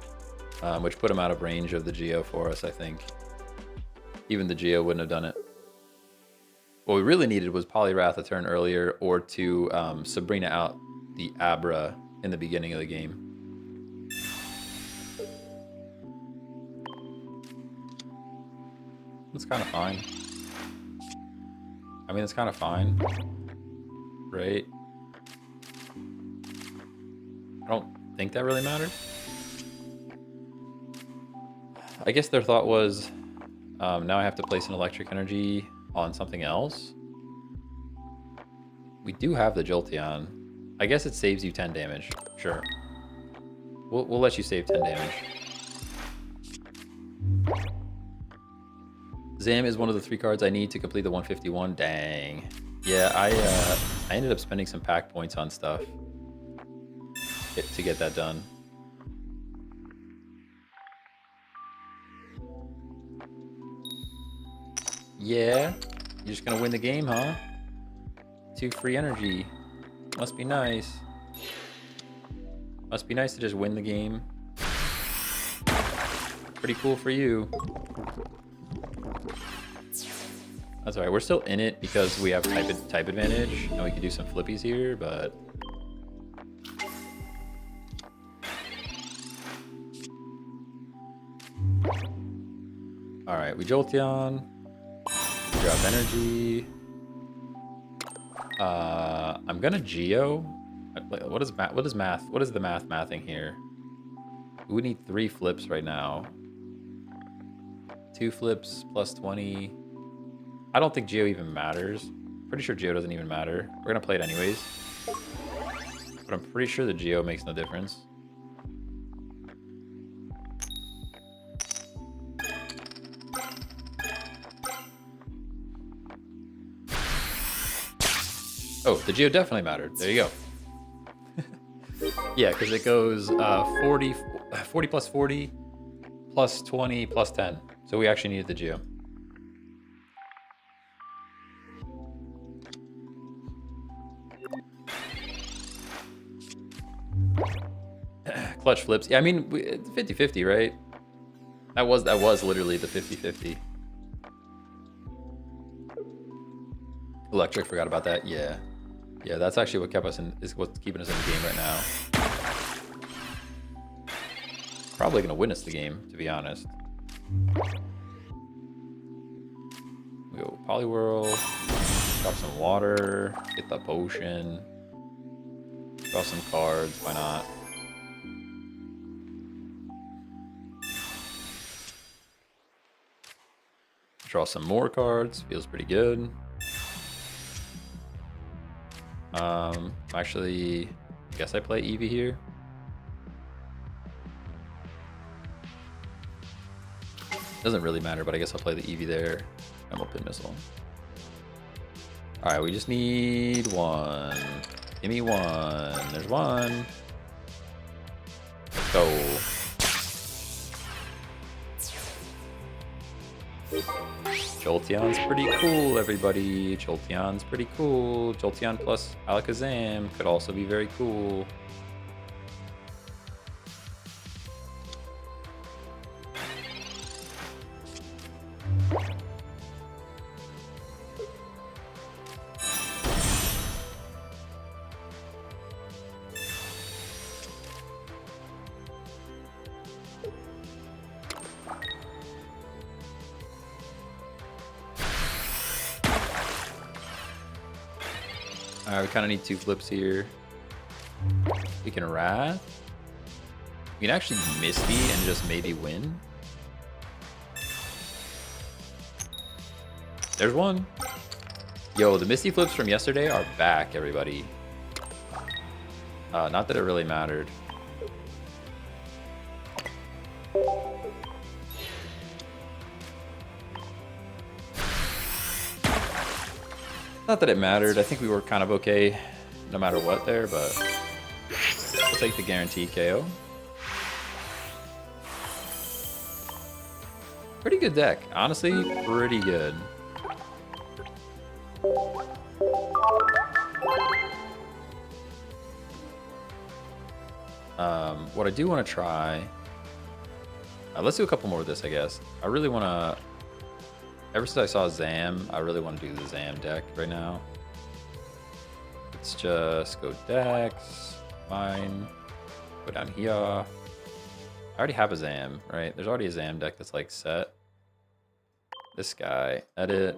which put him out of range of the Geo for us, I think. Even the Geo wouldn't have done it. What we really needed was Poliwrath a turn earlier, or to Sabrina out the Abra in the beginning of the game. It's kind of fine. I mean, it's kind of fine, right? I don't think that really matters. I guess their thought was, now I have to place an electric energy on something else. We do have the Jolteon. I guess it saves you 10 damage. Sure. We'll let you save 10 damage. Zam is one of the 3 cards I need to complete the 151. Dang. Yeah, I ended up spending some pack points on stuff to get that done. Yeah, you're just gonna win the game, huh? 2 free energy. Must be nice. Must be nice to just win the game. Pretty cool for you. That's alright, we're still in it because we have type advantage, and we can do some flippies here, but... Alright, we Jolteon. Drop energy. I'm gonna Geo. What is math? What is math? What is the mathing here? We need 3 flips right now. 2 flips plus 20. I don't think Geo even matters. Pretty sure Geo doesn't even matter. We're gonna play it anyways. But I'm pretty sure the Geo makes no difference. Oh, the Geo definitely mattered. There you go. Yeah, because it goes 40 plus 40 plus 20 plus 10. So we actually needed the Geo. Clutch flips. Yeah, I mean, it's 50-50, right? That was literally the 50-50. Electric, forgot about that. Yeah. Yeah, that's actually what kept us in, is what's keeping us in the game right now. Probably gonna win us the game, to be honest. We go Poliwhirl, drop some water, get the potion, draw some cards, why not? Draw some more cards, feels pretty good. Actually, I guess I play Eevee here. Doesn't really matter, but I guess I'll play the Eevee there. And we'll pin Missile. Alright, we just need 1. Give me 1. There's 1. Let's go. Jolteon's pretty cool, everybody. Jolteon's pretty cool. Jolteon plus Alakazam could also be very cool. Alright, we kind of need 2 flips here. We can Wrath. We can actually Misty and just maybe win. There's 1. Yo, the Misty flips from yesterday are back, everybody. Not that it really mattered. Not that it mattered. I think we were kind of okay no matter what there, but we'll take the guaranteed KO. Pretty good deck. Honestly, pretty good. What I do want to try... let's do a couple more of this, I guess. I really want to... Ever since I saw Zam, I really want to do the Zam deck right now. Let's just go Dex, mine, go down here. I already have a Zam, right? There's already a Zam deck that's like set. This guy, edit.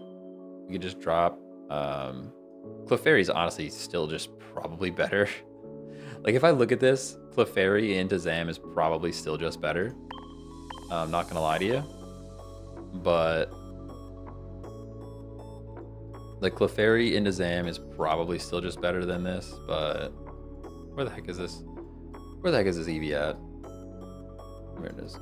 We can just drop. Clefairy's honestly still just probably better. Like if I look at this, Clefairy into Zam is probably still just better. I'm not gonna lie to you, but like Clefairy into Zam is probably still just better than this. But where the heck is this? Where the heck is this Eevee at? Where it is.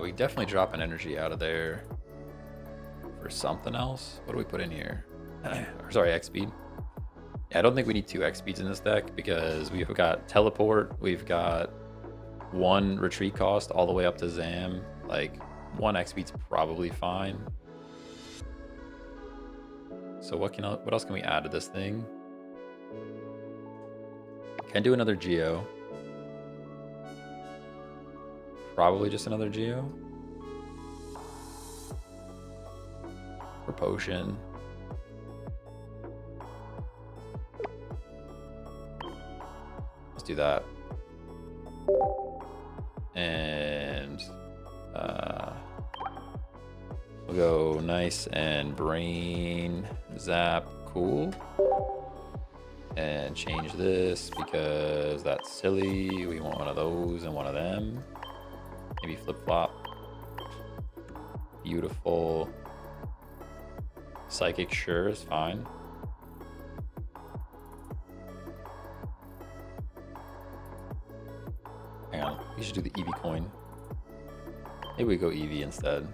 We definitely drop an energy out of there for something else. What do we put in here? Or sorry, X speed. Yeah, I don't think we need 2 X speeds in this deck because we've got teleport, we've got 1 retreat cost all the way up to Zam. Like 1 X speed's probably fine. So what else can we add to this thing? Can do another Geo. Probably just another Geo. Or Potion. do that. And we'll go nice and brain zap, cool. And change this because that's silly. We want one of those and one of them. Maybe flip-flop. Beautiful. Psychic, sure, is fine. Hang on, we should do the EV coin. Maybe we go EV instead.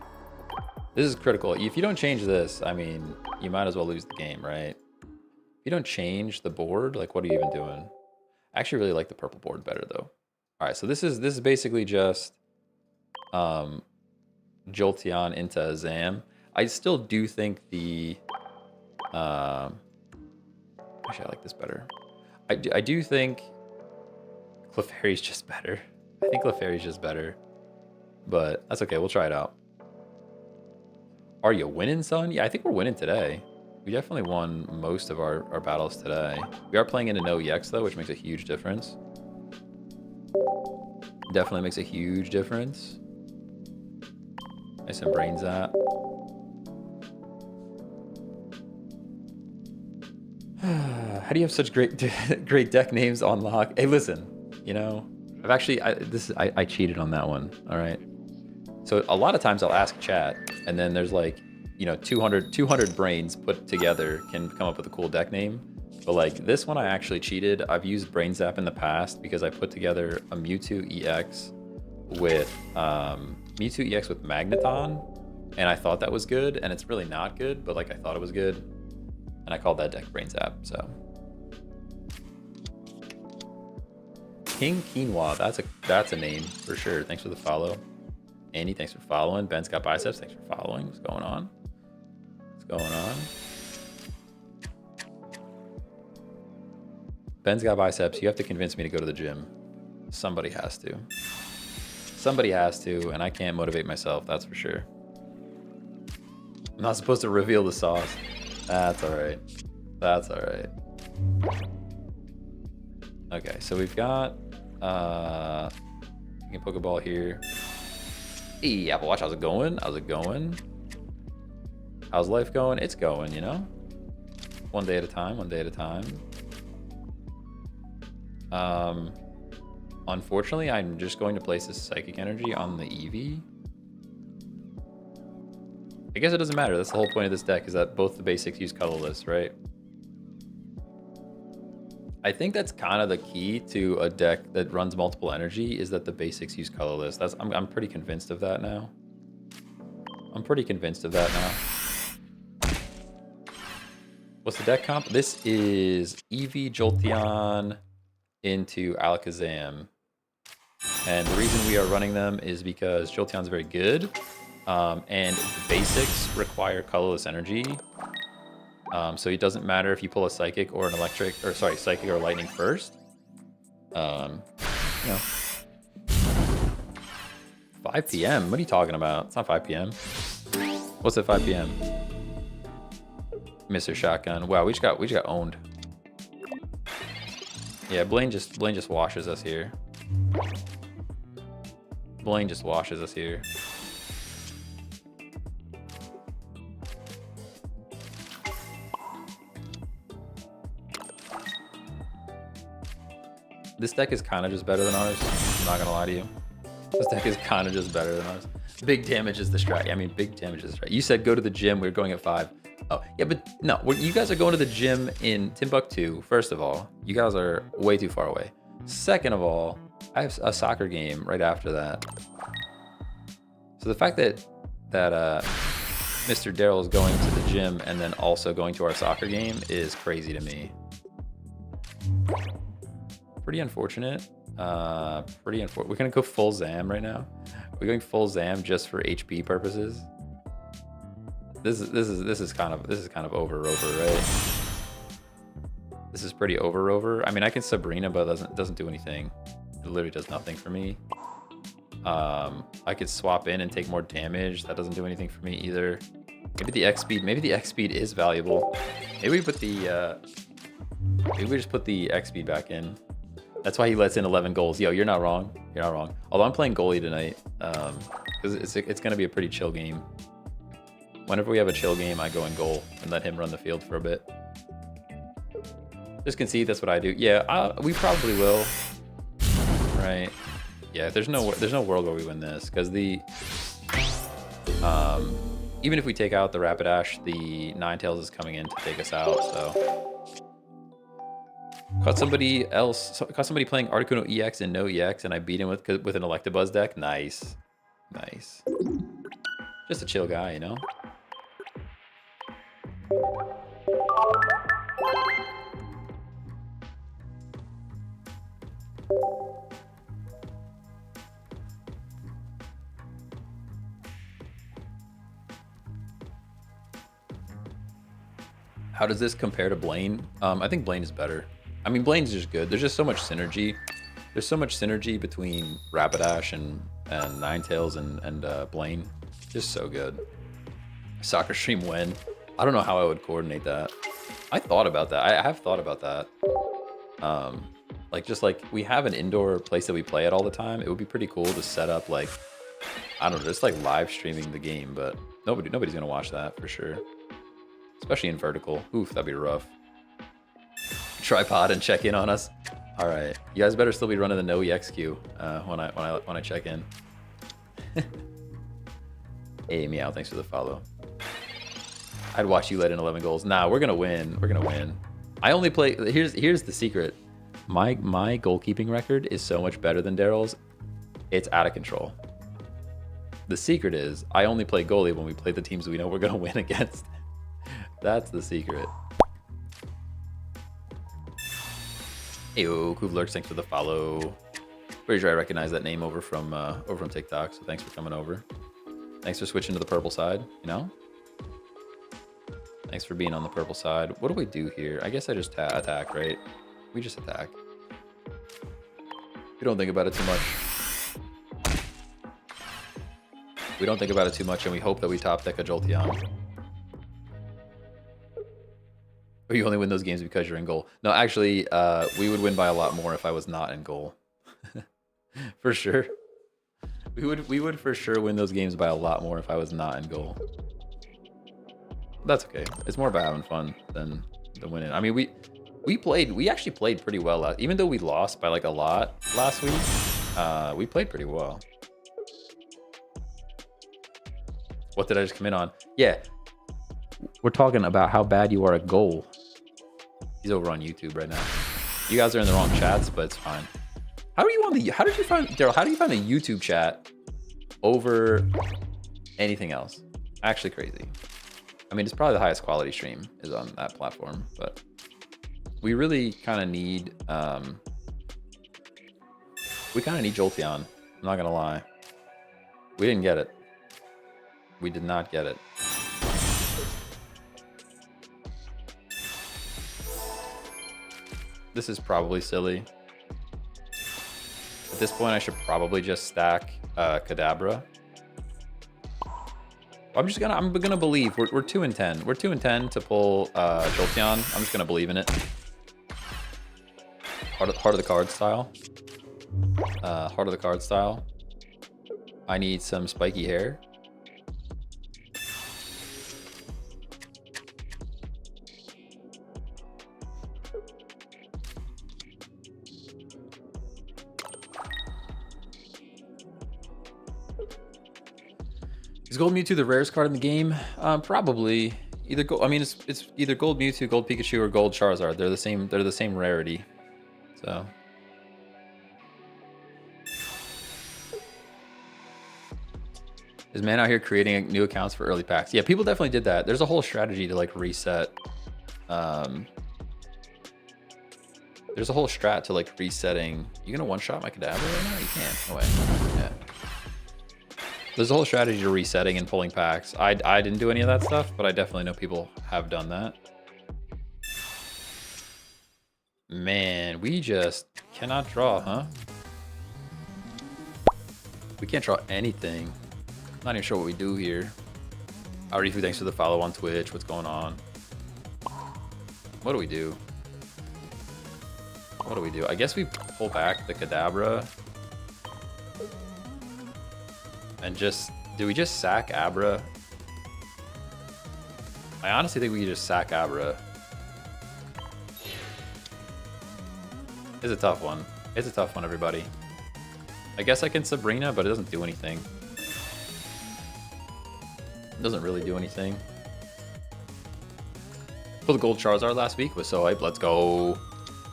This is critical. If you don't change this, I mean, you might as well lose the game, right? If you don't change the board, like, what are you even doing? I actually really like the purple board better, though. All right, so this is basically just Jolteon into Zam. I still do think the actually I like this better. I do think Clefairy's just better. I think Clefairy's just better, but that's okay. We'll try it out. Are you winning, son? Yeah, I think we're winning today. We definitely won most of our battles today. We are playing into NOEX though, which makes a huge difference. Definitely makes a huge difference. Nice and brain zap. How do you have such great deck names on lock? Hey, listen, you know, I've actually I cheated on that one. All right. So a lot of times I'll ask chat, and then there's like, you know, 200 brains put together can come up with a cool deck name. But like this one, I actually cheated. I've used Brain Zap in the past because I put together a Mewtwo EX with Magneton, and I thought that was good, and it's really not good, but like I thought it was good, and I called that deck Brain Zap. So King Quinoa, that's a name for sure. Thanks for the follow. Andy, thanks for following. Ben's got biceps, thanks for following. What's going on? What's going on? Ben's got biceps. You have to convince me to go to the gym. Somebody has to. Somebody has to, and I can't motivate myself, that's for sure. I'm not supposed to reveal the sauce. That's all right. That's all right. Okay, so we've got a Pokeball here. Hey, Apple Watch, how's it going? How's it going? How's life going? It's going, you know? One day at a time, one day at a time. Unfortunately, I'm just going to place this Psychic Energy on the Eevee. I guess it doesn't matter. That's the whole point of this deck, is that both the basics use colorless, right? I think that's kind of the key to a deck that runs multiple energy, is that the basics use colorless. I'm pretty convinced of that now. I'm pretty convinced of that now. What's the deck comp? This is Eevee, Jolteon into Alakazam. And the reason we are running them is because Jolteon's very good. And the basics require colorless energy. So it doesn't matter if you pull a Psychic or an Electric, or sorry, Psychic or Lightning first. You know. 5 p.m. What are you talking about? It's not 5 p.m. What's at 5 p.m.? Mr. Shotgun. Wow, we just got owned. Yeah, Blaine just washes us here. Blaine just washes us here. This deck is kind of just better than ours. I'm not gonna lie to you. This deck is kind of just better than ours. Big damage is the strat. I mean, big damage is the strat. You said go to the gym. We're going at 5. Oh, yeah, but no. You guys are going to the gym in Timbuktu. First of all, you guys are way too far away. Second of all, I have a soccer game right after that. So the fact that Mr. Daryl is going to the gym and then also going to our soccer game is crazy to me. Pretty unfortunate. Pretty unfortunate. We're gonna go full Zam right now. We're going full Zam just for HP purposes. This is kind of over, right? This is pretty over. I mean, I can Sabrina, but it doesn't do anything. It literally does nothing for me. I could swap in and take more damage. That doesn't do anything for me either. Maybe the X speed is valuable. Maybe we put the maybe we just put the X speed back in. That's why he lets in 11 goals. Yo, you're not wrong. You're not wrong. Although I'm playing goalie tonight, because it's going to be a pretty chill game. Whenever we have a chill game, I go in goal and let him run the field for a bit. Just concede, that's what I do. Yeah, we probably will. Right. Yeah, there's no world where we win this, because the even if we take out the Rapidash, the Ninetales is coming in to take us out. So caught somebody playing Articuno EX and NOEX, and I beat him with an Electabuzz deck. Nice, nice. Just a chill guy, you know. How does this compare to Blaine? I think Blaine is better. I mean, Blaine's just good. There's just so much synergy. There's so much synergy between Rapidash and Ninetales and Blaine. Just so good. Soccer stream when? I don't know how I would coordinate that. I thought about that. I have thought about that. Like we have an indoor place that we play at all the time. It would be pretty cool to set up like, I don't know, just like live streaming the game, but nobody's gonna watch that for sure. Especially in vertical. Oof, that'd be rough. Tripod and check in on us. All right, you guys better still be running the NOEX queue when I check in. Hey, Meow, thanks for the follow. I'd watch you let in 11 goals. Nah, we're gonna win. We're gonna win. I only play. Here's the secret. My goalkeeping record is so much better than Daryl's. It's out of control. The secret is I only play goalie when we play the teams we know we're gonna win against. That's the secret. Heyo, Kuvlurks, thanks for the follow. Pretty sure I recognize that name over from TikTok, so thanks for coming over. Thanks for switching to the purple side, you know? Thanks for being on the purple side. What do we do here? I guess I just attack, right? We just attack. We don't think about it too much. We don't think about it too much, and we hope that we top deck a Jolteon. Or you only win those games because you're in goal. No, actually, we would win by a lot more if I was not in goal. For sure. We would for sure win those games by a lot more if I was not in goal. That's okay. It's more about having fun than winning. I mean, we actually played pretty well. Even though we lost by like a lot last week, we played pretty well. What did I just come in on? Yeah. We're talking about how bad you are at goal. He's over on YouTube right now. You guys are in the wrong chats, but it's fine. How did you find Daryl? How do you find the YouTube chat over anything else? Actually crazy. I mean, it's probably the highest quality stream is on that platform, but we really kind of need Jolteon. I'm not gonna lie. We didn't get it. We did not get it. This is probably silly. At this point, I should probably just stack Kadabra. I'm gonna believe we're 2 and 10. We're 2 and 10 to pull Jolteon. I'm just gonna believe in it. Heart of the card style. Heart of the card style. I need some spiky hair. Is Gold Mewtwo the rarest card in the game? Probably. I mean, it's either Gold Mewtwo, Gold Pikachu, or Gold Charizard. They're the same rarity. So. Is man out here creating new accounts for early packs? Yeah, people definitely did that. There's a whole strategy to like reset. There's a whole strat to like resetting. You gonna one-shot my Kadabra right now? You can't. No way. Yeah. There's a whole strategy to resetting and pulling packs. I didn't do any of that stuff, but I definitely know people have done that. Man, we just cannot draw, huh? We can't draw anything. Not even sure what we do here. Arifu, thanks for the follow on Twitch. What's going on? What do we do? What do we do? I guess we pull back the Kadabra. And just... Do we just sack Abra? I honestly think we could just sack Abra. It's a tough one. It's a tough one, everybody. I guess I can Sabrina, but it doesn't do anything. It doesn't really do anything. Pulled the gold Charizard last week, was so hype. Let's go.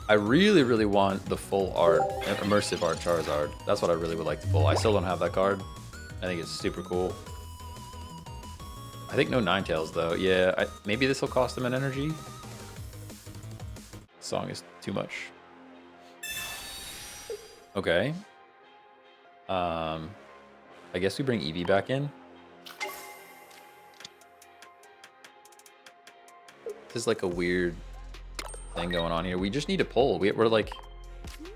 I really, really want the full art, immersive art Charizard. That's what I really would like to pull. I still don't have that card. I think it's super cool. I think no Ninetales though. Yeah, maybe this will cost him an energy. Song is too much. Okay. I guess we bring Eevee back in. This is like a weird thing going on here. We just need to pull. We're like,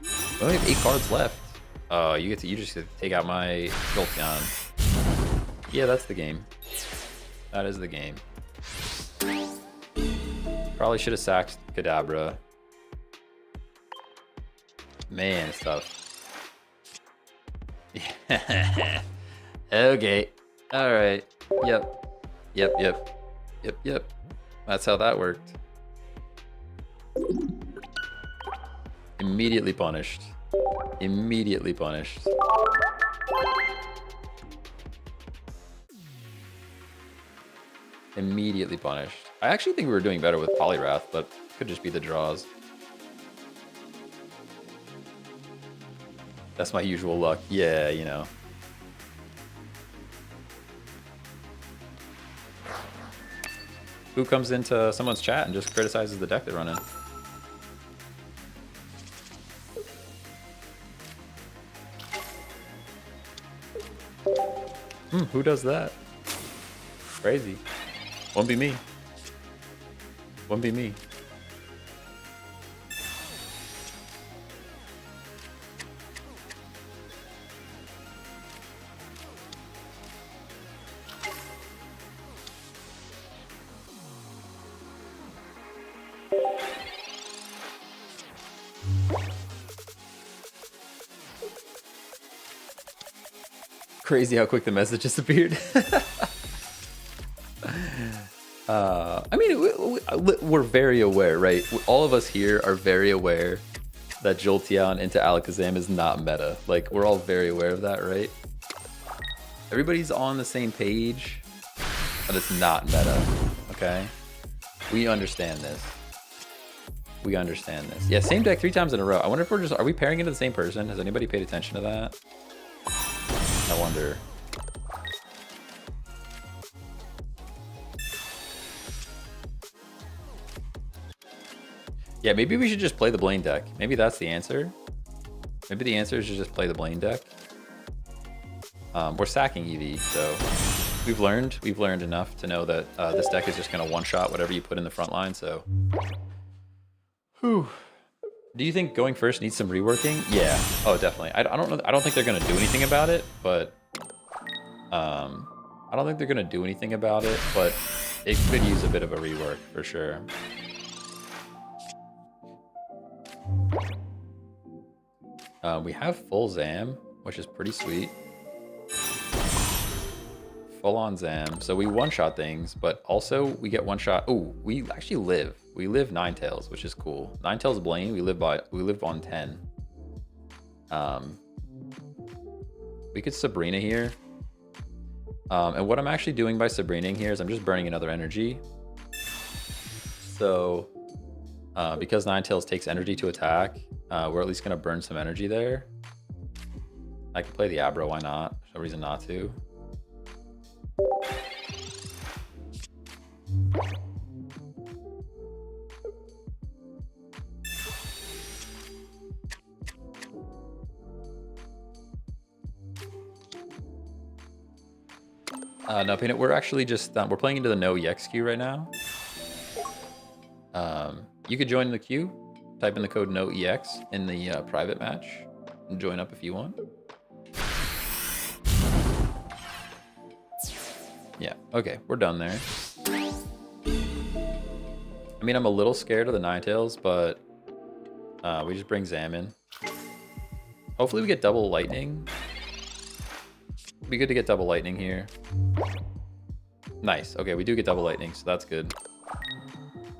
we only have 8 cards left. Oh, you just get to take out my Jolteon. Yeah, that's the game. That is the game. Probably should have sacked Kadabra. Man, it's tough. Yeah. Okay. All right. Yep. That's how that worked. Immediately punished. Immediately punished. Immediately punished. I actually think we were doing better with Poliwrath, but could just be the draws. That's my usual luck. Yeah, you know. Who comes into someone's chat and just criticizes the deck they're running? Who does that? Crazy. Won't be me. Won't be me. Crazy how quick the message disappeared. I mean, we're very aware, right? All of us here are very aware that Jolteon into Alakazam is not meta. Like, we're all very aware of that, right? Everybody's on the same page, but it's not meta, okay? We understand this. We understand this. Yeah, same deck 3 times in a row. I wonder if are we pairing into the same person? Has anybody paid attention to that? I wonder. Yeah, maybe we should just play the Blaine deck. Maybe that's the answer. Maybe the answer is to just play the Blaine deck. We're sacking Eevee, so we've learned enough to know that this deck is just gonna one-shot whatever you put in the front line. So, whew. Do you think going first needs some reworking? Yeah. Oh, definitely. I don't know. I don't think they're gonna do anything about it, but I don't think they're gonna do anything about it, but it could use a bit of a rework for sure. We have full Zam, which is pretty sweet. Full on Zam. So we one-shot things, but also we get one-shot. Oh, we actually live. We live Ninetales, which is cool. Ninetales Blaine, we live on 10. We could Sabrina here. And what I'm actually doing by Sabrinaing here is I'm just burning another energy. So because Ninetales takes energy to attack, we're at least going to burn some energy there. I can play the Abra, why not? There's no reason not to. No, Peanut, we're actually just, we're playing into the NOEX queue right now. You could join the queue, type in the code NOEX in the private match, and join up if you want. Yeah, okay, we're done there. I mean, I'm a little scared of the Ninetales, but We just bring Zam in. Hopefully we get double lightning. It'd be good to get double lightning here. Nice. Okay, we do get double lightning, so that's good.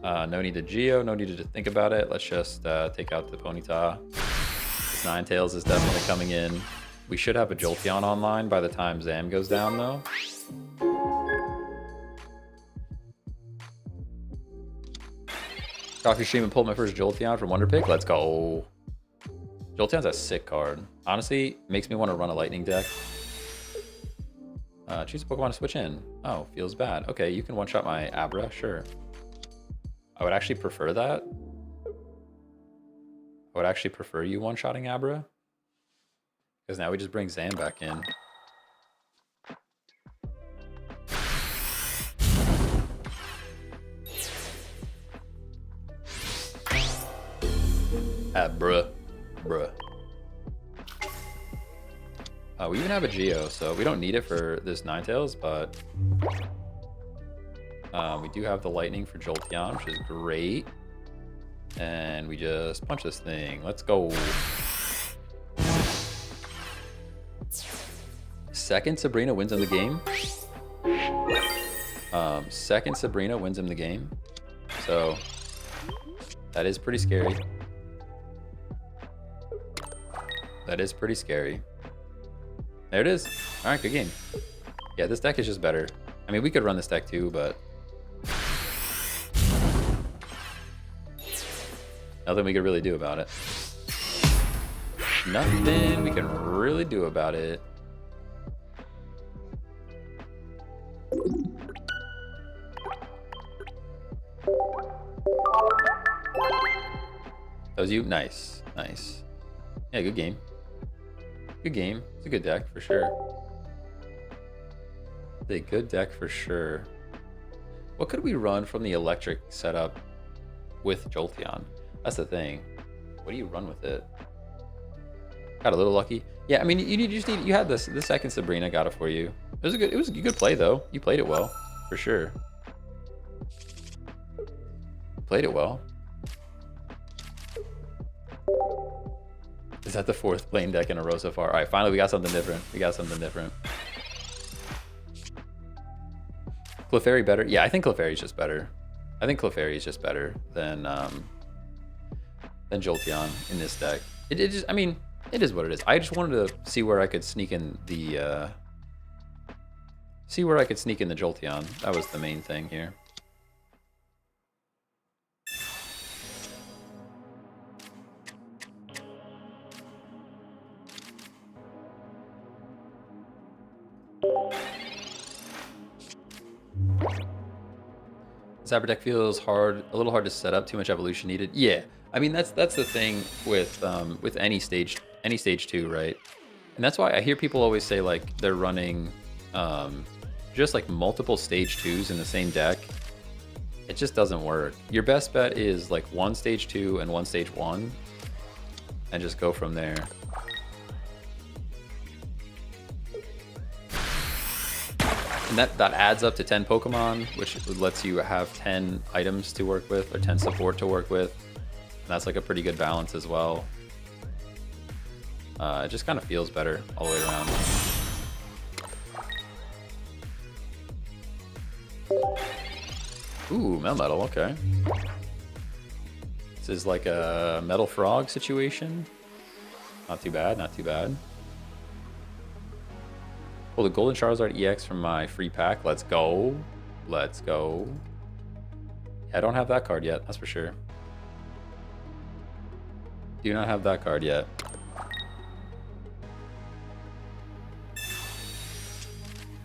No need to Geo, no need to think about it. Let's just take out the Ponyta. This Ninetales is definitely coming in. We should have a Jolteon online by the time Zam goes down, though. Coffee stream and pulled my first Jolteon from Wonder Pick. Let's go. Jolteon's a sick card. Honestly, makes me want to run a lightning deck. Choose a Pokemon to switch in. Oh, feels bad. Okay, you can one-shot my Abra, sure. I would actually prefer that. I would actually prefer you one-shotting Abra. Because now we just bring Zam back in. Abra. Bruh. We even have a Geo, so we don't need it for this Ninetales, but we do have the Lightning for Jolteon, which is great. And we just punch this thing. Let's go. Second Sabrina wins him the game. Second Sabrina wins him the game. So that is pretty scary. That is pretty scary. There it is. All right, good game. Yeah, this deck is just better. I mean, we could run this deck too, but nothing we could really do about it. Nothing we can really do about it. That was you? Nice. Nice. Yeah, good game. Good game. It's a good deck for sure. It's a good deck for sure. What could we run from the electric setup with Jolteon? That's the thing. What do you run with it? Got a little lucky. Yeah, I mean, you had this. The second Sabrina got it for you. It was a good play though. You played it well, for sure. Played it well. Is that the fourth playing deck in a row so far? All right, finally we got something different. We got something different. Clefairy better? Yeah, I think Clefairy's just better. I think Clefairy is just better than Jolteon in this deck. It just, I mean, it is what it is. I just wanted to see where I could sneak in the Jolteon. That was the main thing here. Zapper deck feels hard, a little hard to set up. Too much evolution needed. Yeah, I mean that's the thing with any stage 2, right? And that's why I hear people always say like they're running just like multiple stage 2s in the same deck. It just doesn't work. Your best bet is like one stage 2 and one stage 1, and just go from there. And that adds up to 10 Pokemon, which lets you have 10 items to work with, or 10 support to work with. And that's like a pretty good balance as well. It just kind of feels better all the way around. Ooh, Melmetal, okay. This is like a Metal Frog situation. Not too bad, not too bad. Well, the Golden Charizard EX from my free pack. Let's go. Let's go. Yeah, I don't have that card yet, that's for sure. Do not have that card yet.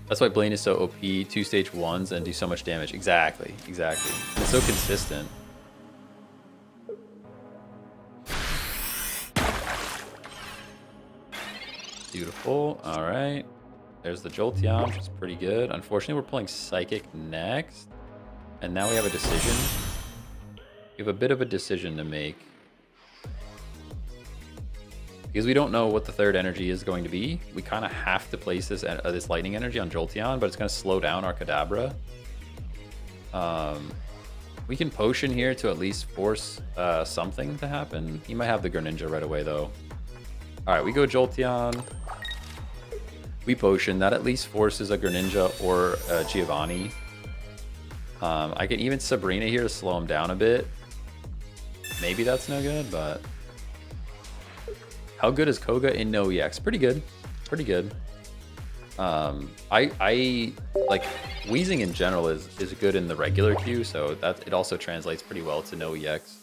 That's why Blaine is so OP, 2 stage 1s and do so much damage. Exactly, exactly. And it's so consistent. Beautiful, all right. There's the Jolteon, which is pretty good. Unfortunately, we're pulling Psychic next. And now we have a decision. We have a bit of a decision to make. Because we don't know what the third energy is going to be, we kind of have to place this lightning energy on Jolteon, but it's going to slow down our Kadabra. We can potion here to at least force something to happen. He might have the Greninja right away, though. All right, we go Jolteon. We potion. That at least forces a Greninja or a Giovanni. I can even Sabrina here to slow him down a bit. Maybe that's no good, but... How good is Koga in NOEX? Pretty good. Pretty good. I like Wheezing in general is good in the regular queue, so that it also translates pretty well to NOEX.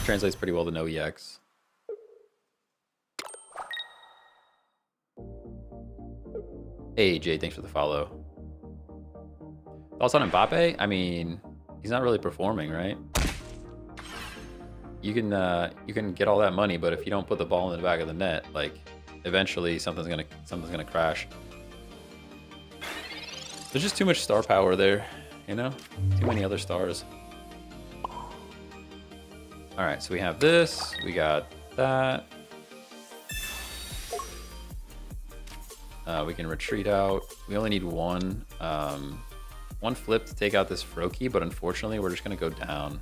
Translates pretty well to NOEX. Hey Jay, thanks for the follow. Thoughts on Mbappe? I mean, he's not really performing, right? You can get all that money, but if you don't put the ball in the back of the net, like eventually something's gonna crash. There's just too much star power there, you know? Too many other stars. All right, so we have this, we got that. We can retreat out. We only need one flip to take out this Froakie, but unfortunately we're just gonna go down.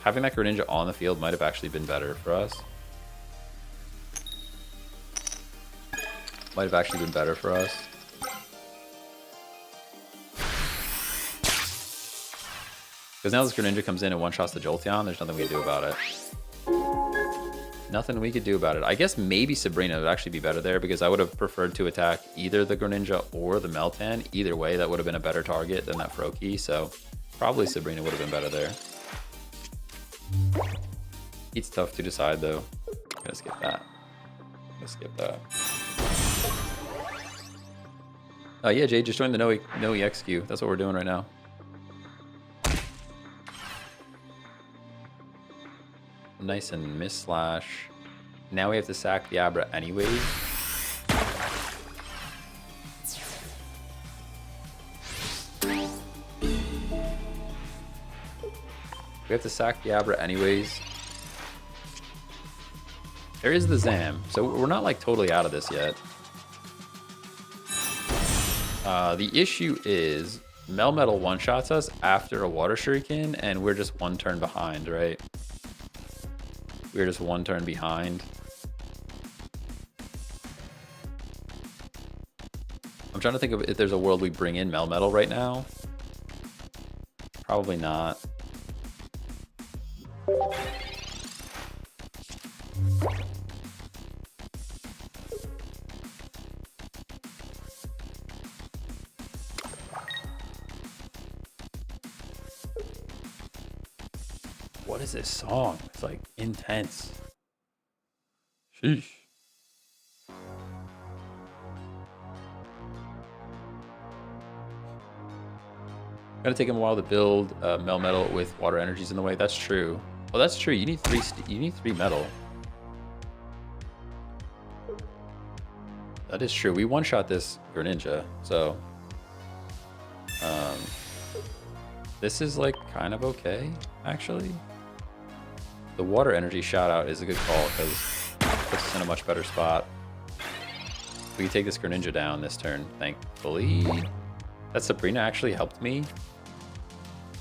Having that Greninja on the field might have actually been better for us. Might have actually been better for us. Because now this Greninja comes in and one-shots the Jolteon, there's nothing we can do about it. Nothing we could do about it. I guess maybe Sabrina would actually be better there, because I would have preferred to attack either the Greninja or the Meltan. Either way, that would have been a better target than that Froakie, so probably Sabrina would have been better there. It's tough to decide, though. I'm gonna skip that. Oh yeah, Jay, just join the NOEX queue. That's what we're doing right now. Nice and miss slash. Now we have to sack the Abra anyways. We have to sack the Abra anyways. There is the Zam, so we're not like totally out of this yet. The issue is Melmetal one-shots us after a Water Shuriken, and we're just one turn behind, right? We're just one turn behind. I'm trying to think of if there's a world we bring in Melmetal right now. Probably not. What is this song? It's like intense. Sheesh. Gonna take him a while to build Melmetal with water energies in the way. That's true. Well, that's true. You need three metal. That is true. We one-shot this Greninja, so this is like kind of okay, actually. The water energy shout out is a good call because it puts us in a much better spot. We can take this Greninja down this turn, thankfully. That Sabrina actually helped me.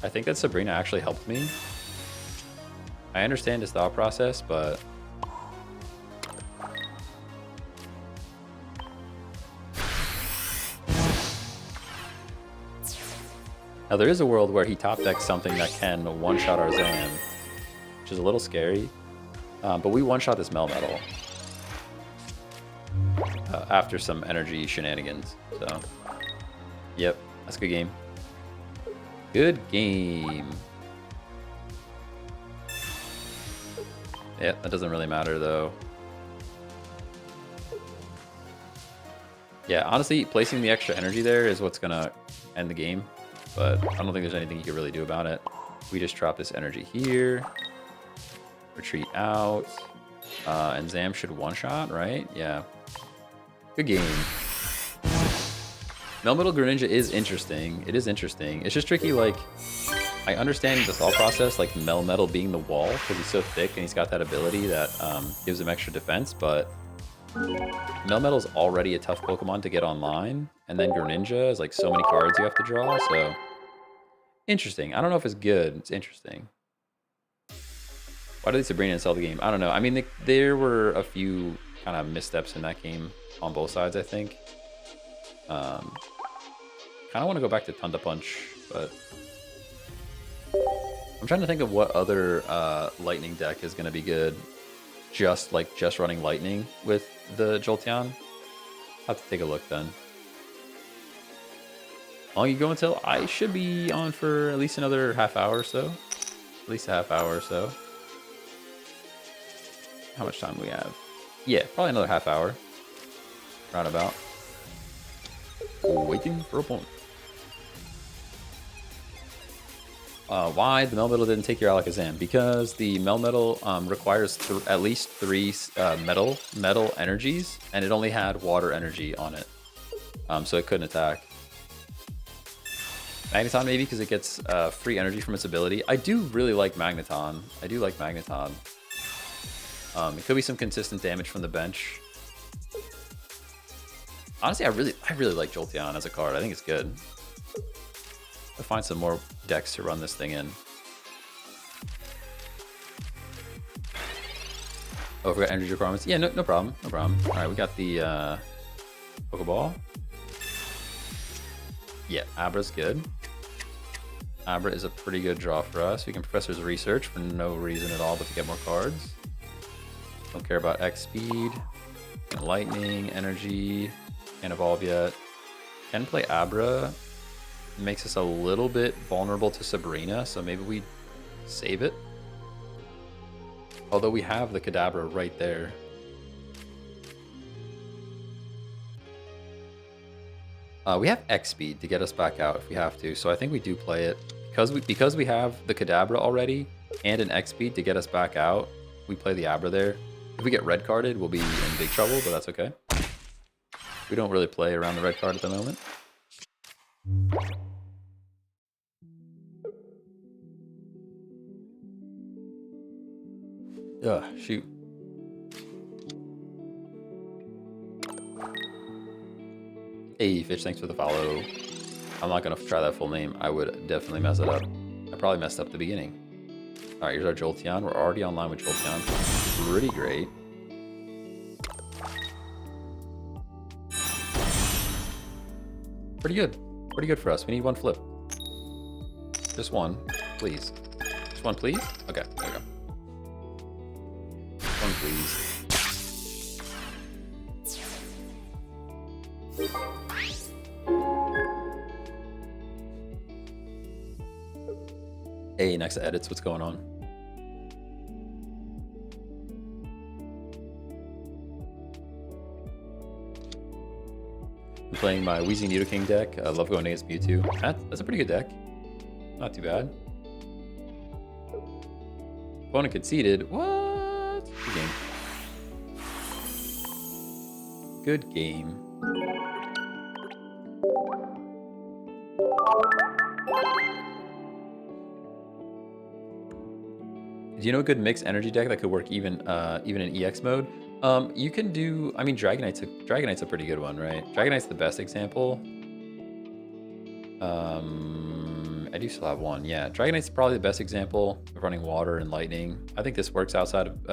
I think that Sabrina actually helped me. I understand his thought process, but now there is a world where he top decks something that can one-shot our Zam, which is a little scary. But we one-shot this Melmetal after some energy shenanigans. So, yep, that's a good game. Good game. Yeah, that doesn't really matter though. Yeah, honestly, placing the extra energy there is what's gonna end the game. But I don't think there's anything you can really do about it. We just drop this energy here. Retreat out. And Zam should one-shot, right? Yeah. Good game. Melmetal Greninja is interesting. It is interesting. It's just tricky, like, I understand the thought process, like Melmetal being the wall, because he's so thick and he's got that ability that gives him extra defense, but Melmetal's already a tough Pokemon to get online, and then Greninja is like so many cards you have to draw, so... Interesting. I don't know if it's good. It's interesting. Why did Sabrina sell the game? I don't know. I mean, there were a few kind of missteps in that game on both sides, I think. Kind of want to go back to Thunder Punch, but... I'm trying to think of what other lightning deck is going to be good. Just running lightning with the Jolteon. I'll have to take a look then. How long you go until? I should be on for at least another half hour or so. At least a half hour or so. How much time do we have? Yeah, probably another half hour. Roundabout. Waiting for a point. Why the Melmetal didn't take your Alakazam? Because the Melmetal requires at least 3 metal energies, and it only had water energy on it. So it couldn't attack. Magneton maybe because it gets free energy from its ability. I do really like Magneton. I do like Magneton. It could be some consistent damage from the bench. Honestly, I really like Jolteon as a card. I think it's good. I'll find some more decks to run this thing in. Oh, we got energy requirements. Yeah, no problem. No problem. All right, we got the Pokeball. Yeah, Abra's good. Abra is a pretty good draw for us. We can Professor's Research for no reason at all but to get more cards. Don't care about X speed. Lightning, energy. Can't evolve yet. Can play Abra. Makes us a little bit vulnerable to Sabrina, so maybe we save it. Although we have the Kadabra right there. We have X speed to get us back out if we have to, so I think we do play it. Because we have the Kadabra already and an X speed to get us back out, we play the Abra there. If we get red carded, we'll be in big trouble, but that's okay. We don't really play around the red card at the moment. Ugh, shoot. Hey, Fish, thanks for the follow. I'm not going to try that full name. I would definitely mess it up. I probably messed up the beginning. All right, here's our Jolteon. We're already online with Jolteon. Pretty great. Pretty good. Pretty good for us. We need one flip. Just one, please. Just one, please? Okay, there we go. One, please. Hey, next to edits, what's going on? I'm playing my Weezing Nidoking deck. I love going against Mewtwo. That's a pretty good deck. Not too bad. Opponent conceded. What? Good game. Good game. Do you know a good mixed energy deck that could work even in EX mode? You can do. I mean, Dragonite's a pretty good one, right? Dragonite's the best example. I do still have one. Yeah, Dragonite's probably the best example of running water and lightning. I think this works outside of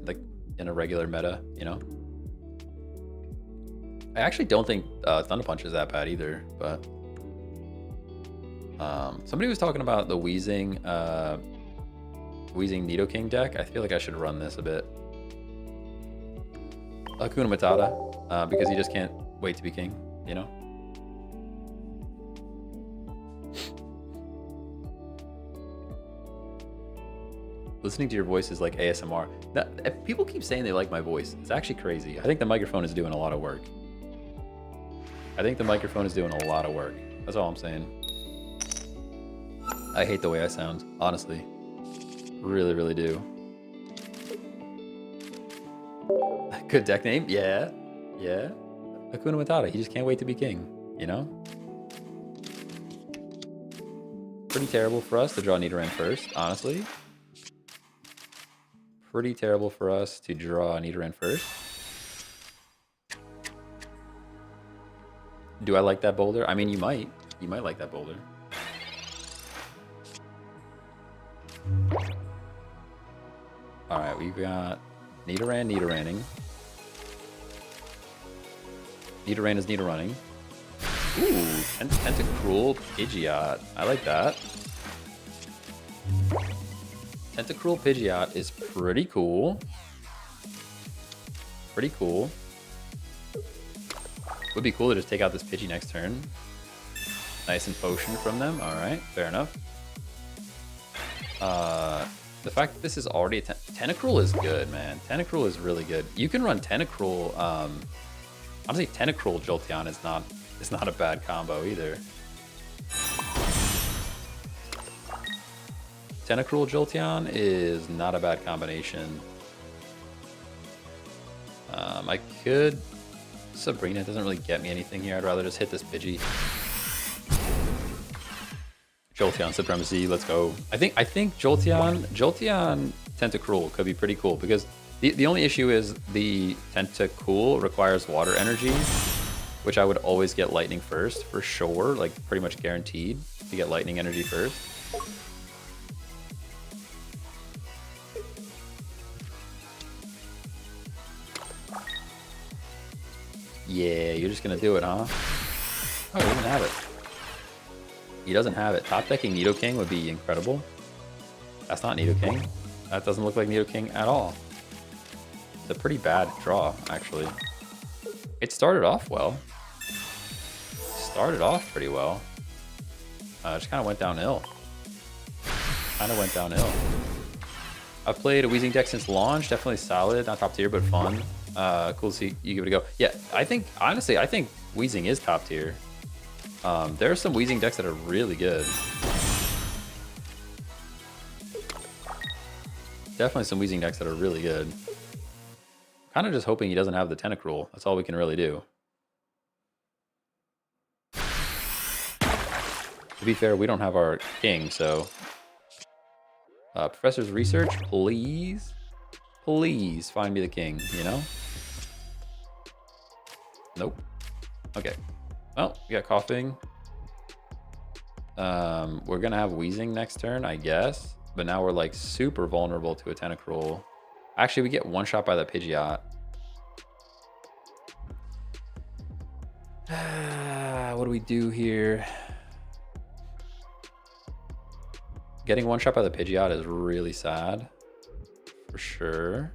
like in a regular meta. You know. I actually don't think Thunder Punch is that bad either, but somebody was talking about the Weezing Nidoking deck. I feel like I should run this a bit. Hakuna Matata, because he just can't wait to be king, you know? Listening to your voice is like ASMR. Now, if people keep saying they like my voice, it's actually crazy. I think the microphone is doing a lot of work. That's all I'm saying. I hate the way I sound, honestly. Really, really do. Good deck name? Yeah. Yeah. Hakuna Matata. He just can't wait to be king, you know? Pretty terrible for us to draw Nidoran first, honestly. Pretty terrible for us to draw Nidoran first. Do I like that boulder? I mean, you might. You might like that boulder. All right, we've got Nidoran. Nidoran is Nidorunning. Ooh, Tentacruel Pidgeot. I like that. Tentacruel Pidgeot is pretty cool. Pretty cool. Would be cool to just take out this Pidgey next turn. Nice and potion from them. All right, fair enough. The fact that this is already a Tentacruel is good, man. Tentacruel is really good. You can run Tentacruel. Honestly, Tentacruel Jolteon is not a bad combo either. Tentacruel Jolteon is not a bad combination. I could... Sabrina doesn't really get me anything here. I'd rather just hit this Pidgey. Jolteon Supremacy, let's go. I think Jolteon Tentacruel could be pretty cool because the only issue is the Tentacool requires water energy, which I would always get lightning first for sure, like pretty much guaranteed to get lightning energy first. Yeah, you're just gonna do it, huh? Oh, he doesn't have it. He doesn't have it. Top decking Nidoking would be incredible. That's not Nidoking. That doesn't look like Nidoking at all. It's a pretty bad draw, actually. It started off well. Started off pretty well. Just kind of went downhill. I've played a Weezing deck since launch. Definitely solid. Not top tier, but fun. Cool to see you give it a go. Yeah, honestly, I think Weezing is top tier. There are some Weezing decks that are really good. Definitely some Weezing decks that are really good. Kind of just hoping he doesn't have the Tentacruel. That's all we can really do. To be fair, we don't have our king, so... Professor's Research, please. Please find me the king, you know? Nope. Okay. Well, we got Coughing. We're gonna have Weezing next turn, I guess. But now we're like super vulnerable to a Tentacruel. Actually, we get one shot by the Pidgeot. What do we do here? Getting one shot by the Pidgeot is really sad. For sure.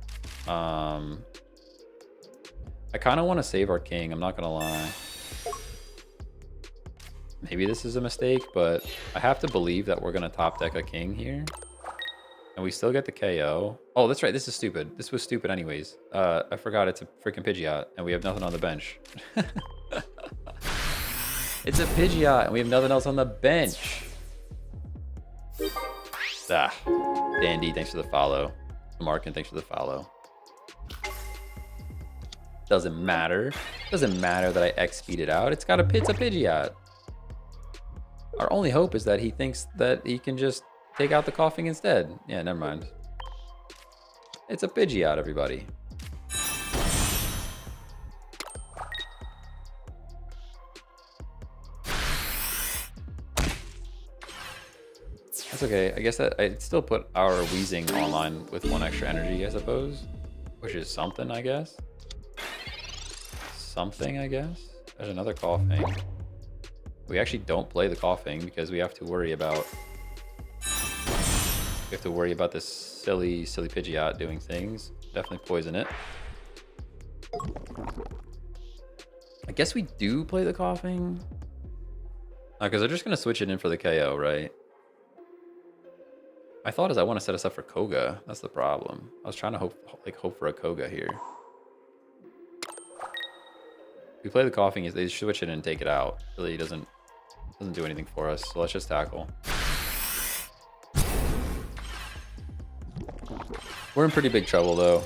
I kind of want to save our king, I'm not gonna lie. Maybe this is a mistake, but I have to believe that we're gonna top deck a king here. And we still get the KO. Oh, that's right, this is stupid. This was stupid anyways. I forgot it's a freaking Pidgeot and we have nothing on the bench. It's a Pidgeot and we have nothing else on the bench. Ah, Dandy, thanks for the follow. Markin, thanks for the follow. Doesn't matter. Doesn't matter that I X-speed it out. It's a Pidgeot. Our only hope is that he thinks that he can just take out the Coughing instead. Yeah, never mind. It's a Pidgeot, everybody. That's okay. I guess that I'd still put our Weezing online with one extra energy, I suppose. Which is something, I guess. There's another Coughing. We actually don't play the Coughing because we have to worry about this silly Pidgeot doing things. Definitely poison it. I guess we do play the Coughing. Because they're just gonna switch it in for the KO, right? My thought is I want to set us up for Koga. That's the problem. I was trying to hope for a Koga here. If we play the Coughing, they switch it and take it out. Really doesn't do anything for us. So let's just tackle. We're in pretty big trouble though.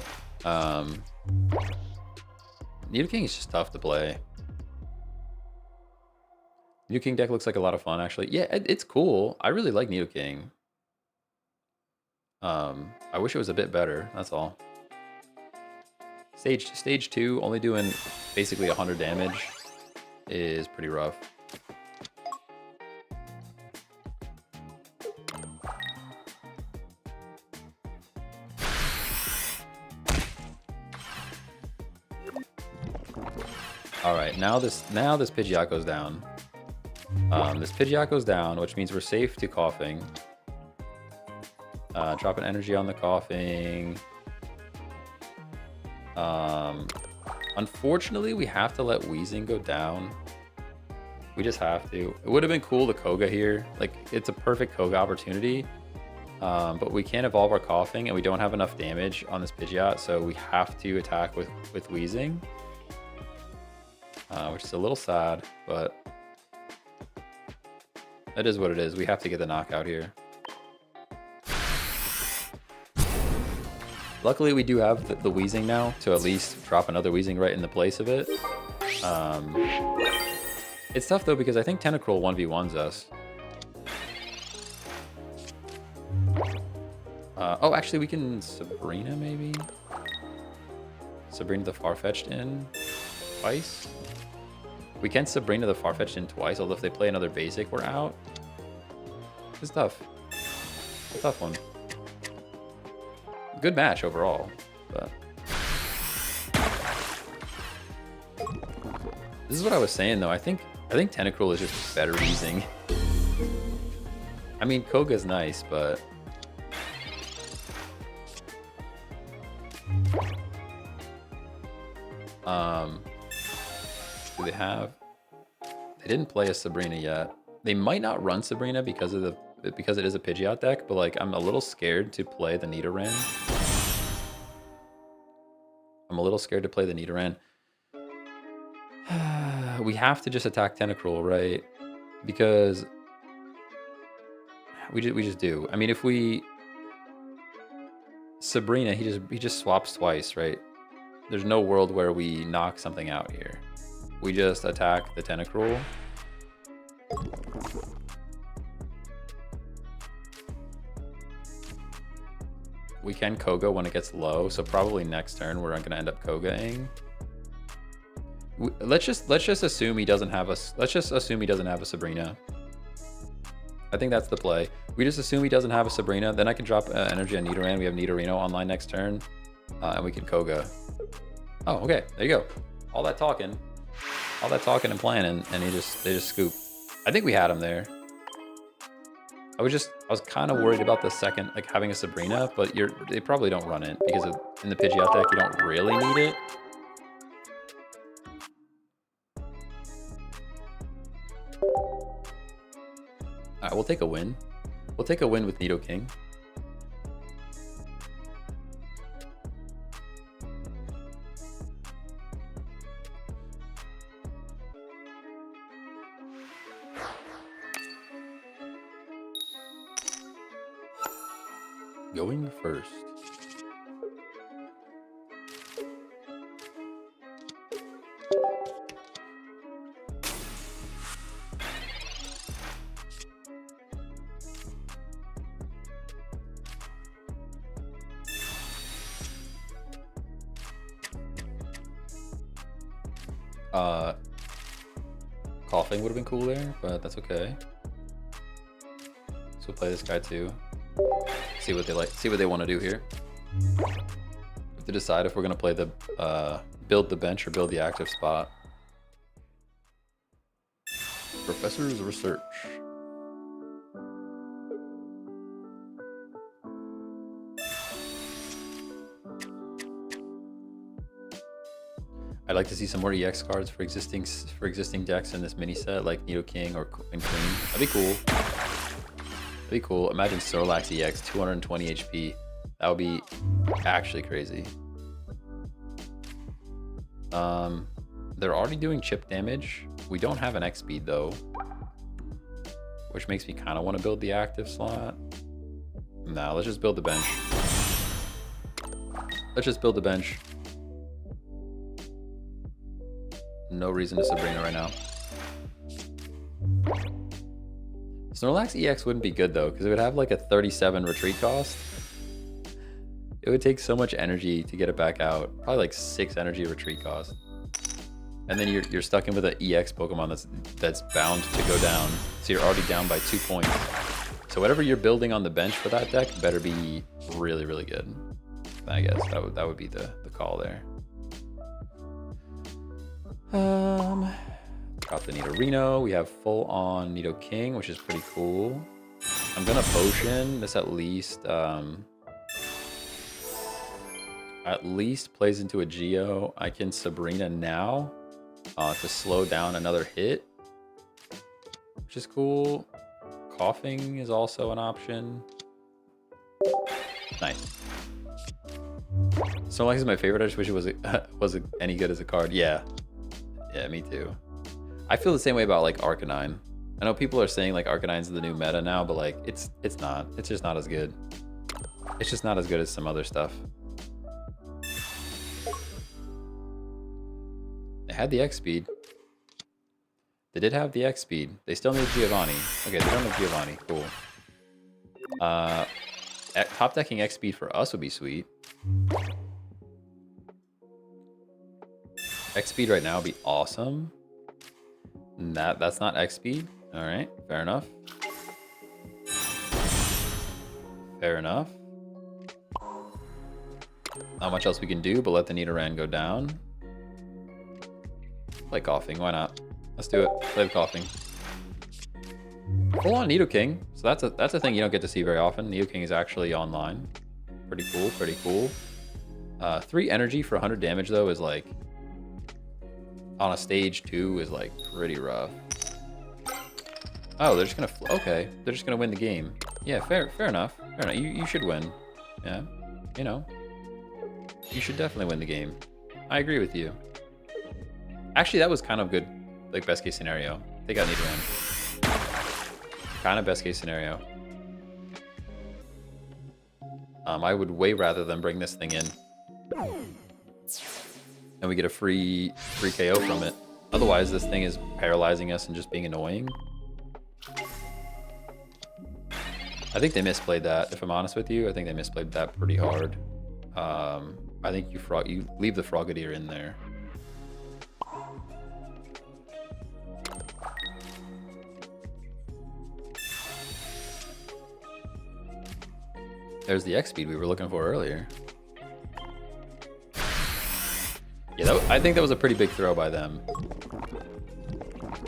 Nidoking is just tough to play. Nidoking deck looks like a lot of fun actually. Yeah, it's cool. I really like Nidoking. I wish it was a bit better, that's all. Stage 2, only doing basically 100 damage. is pretty rough. All right, now this Pidgeot goes down. This Pidgeot goes down, which means we're safe to Coughing. Drop an energy on the Coughing. Unfortunately, we have to let Wheezing go down. We just have to. It would have been cool to Koga here. Like, it's a perfect Koga opportunity. But we can't evolve our Coughing, and we don't have enough damage on this Pidgeot, so we have to attack with Wheezing. Which is a little sad, but it is what it is. We have to get the knockout here. Luckily, we do have the Wheezing now to at least drop another Wheezing right in the place of it. It's tough though because I think Tentacruel 1v1s us. Oh, actually, we can Sabrina maybe? Sabrina the Farfetch'd in twice? We can Sabrina the Farfetch'd in twice, although if they play another basic, we're out. It's tough. It's a tough one. Good match overall, but this is what I was saying though. I think Tentacruel is just better Wheezing. I mean, Koga's nice, but do they have? They didn't play a Sabrina yet. They might not run Sabrina because it is a Pidgeot deck, but like I'm a little scared to play the Nidoran. I'm a little scared to play the Nidoran. We have to just attack Tentacruel, right? Because we just do. I mean, if we Sabrina, he just swaps twice, right? There's no world where we knock something out here. We just attack the Tentacruel. We can Koga when it gets low, so probably next turn we're gonna end up Koga-ing. Let's just assume he doesn't have a. Let's just assume he doesn't have a Sabrina. I think that's the play. We just assume he doesn't have a Sabrina, then I can drop energy on Nidoran. We have Nidorino online next turn, and we can Koga. Oh, okay, there you go. All that talking and planning, and they just scoop. I think we had him there. I was kind of worried about the second, like having a Sabrina, but they probably don't run it because in the Pidgeot deck you don't really need it. All right, we'll take a win. We'll take a win with Nidoking. Going first. Coughing would have been cool there, but that's okay. So we'll play this guy too. See what they like. See what they want to do here. We have to decide if we're gonna play the build the bench or build the active spot. Professor's research. I'd like to see some more EX cards for existing decks in this mini set, like Nidoking or Queen. That'd be cool. That'd be cool. Imagine Snorlax EX, 220 HP. That would be actually crazy. They're already doing chip damage. We don't have an X speed though, which makes me kind of want to build the active slot. Nah, let's just build the bench. Let's just build the bench. No reason to Sabrina right now. Snorlax EX wouldn't be good though, because it would have like a 37 retreat cost. It would take so much energy to get it back out. Probably like 6 energy retreat cost. and then you're stuck in with an EX Pokemon that's bound to go down. So you're already down by 2 points. So whatever you're building on the bench for that deck better be really, really good. I guess that would be the call there. Got the Nidorino. We have full on Nidoking, which is pretty cool. I'm gonna potion this at least plays into a Geo. I can Sabrina now to slow down another hit, which is cool. Coughing is also an option. Nice. Snorlax is my favorite. I just wish it was any good as a card. Yeah, me too. I feel the same way about like Arcanine. I know people are saying like Arcanine's the new meta now, but like it's not. It's just not as good. It's just not as good as some other stuff. They had the X speed. They did have the X speed. They still need Giovanni. Okay, they don't have Giovanni. Cool. Top decking X speed for us would be sweet. X speed right now would be awesome. That's not X speed. All right, fair enough. Fair enough. Not much else we can do, but let the Nidoran go down. Play Coughing, why not? Let's do it. Play the Coughing. Full on Nidoking. So that's a thing you don't get to see very often. Nidoking is actually online. Pretty cool, pretty cool. 3 energy for 100 damage though is like on a stage 2 is like pretty rough. Oh, they're just gonna okay. They're just gonna win the game. Yeah, fair enough. Fair enough. You should win. Yeah, you know, you should definitely win the game. I agree with you. Actually, that was kind of good. Like best case scenario, they got Nidoran. Kind of best case scenario. I would way rather than bring this thing in, and we get a free KO from it. Otherwise, this thing is paralyzing us and just being annoying. I think they misplayed that. If I'm honest with you, I think they misplayed that pretty hard. I think you leave the Frogadier in there. There's the X speed we were looking for earlier. Yeah, I think that was a pretty big throw by them.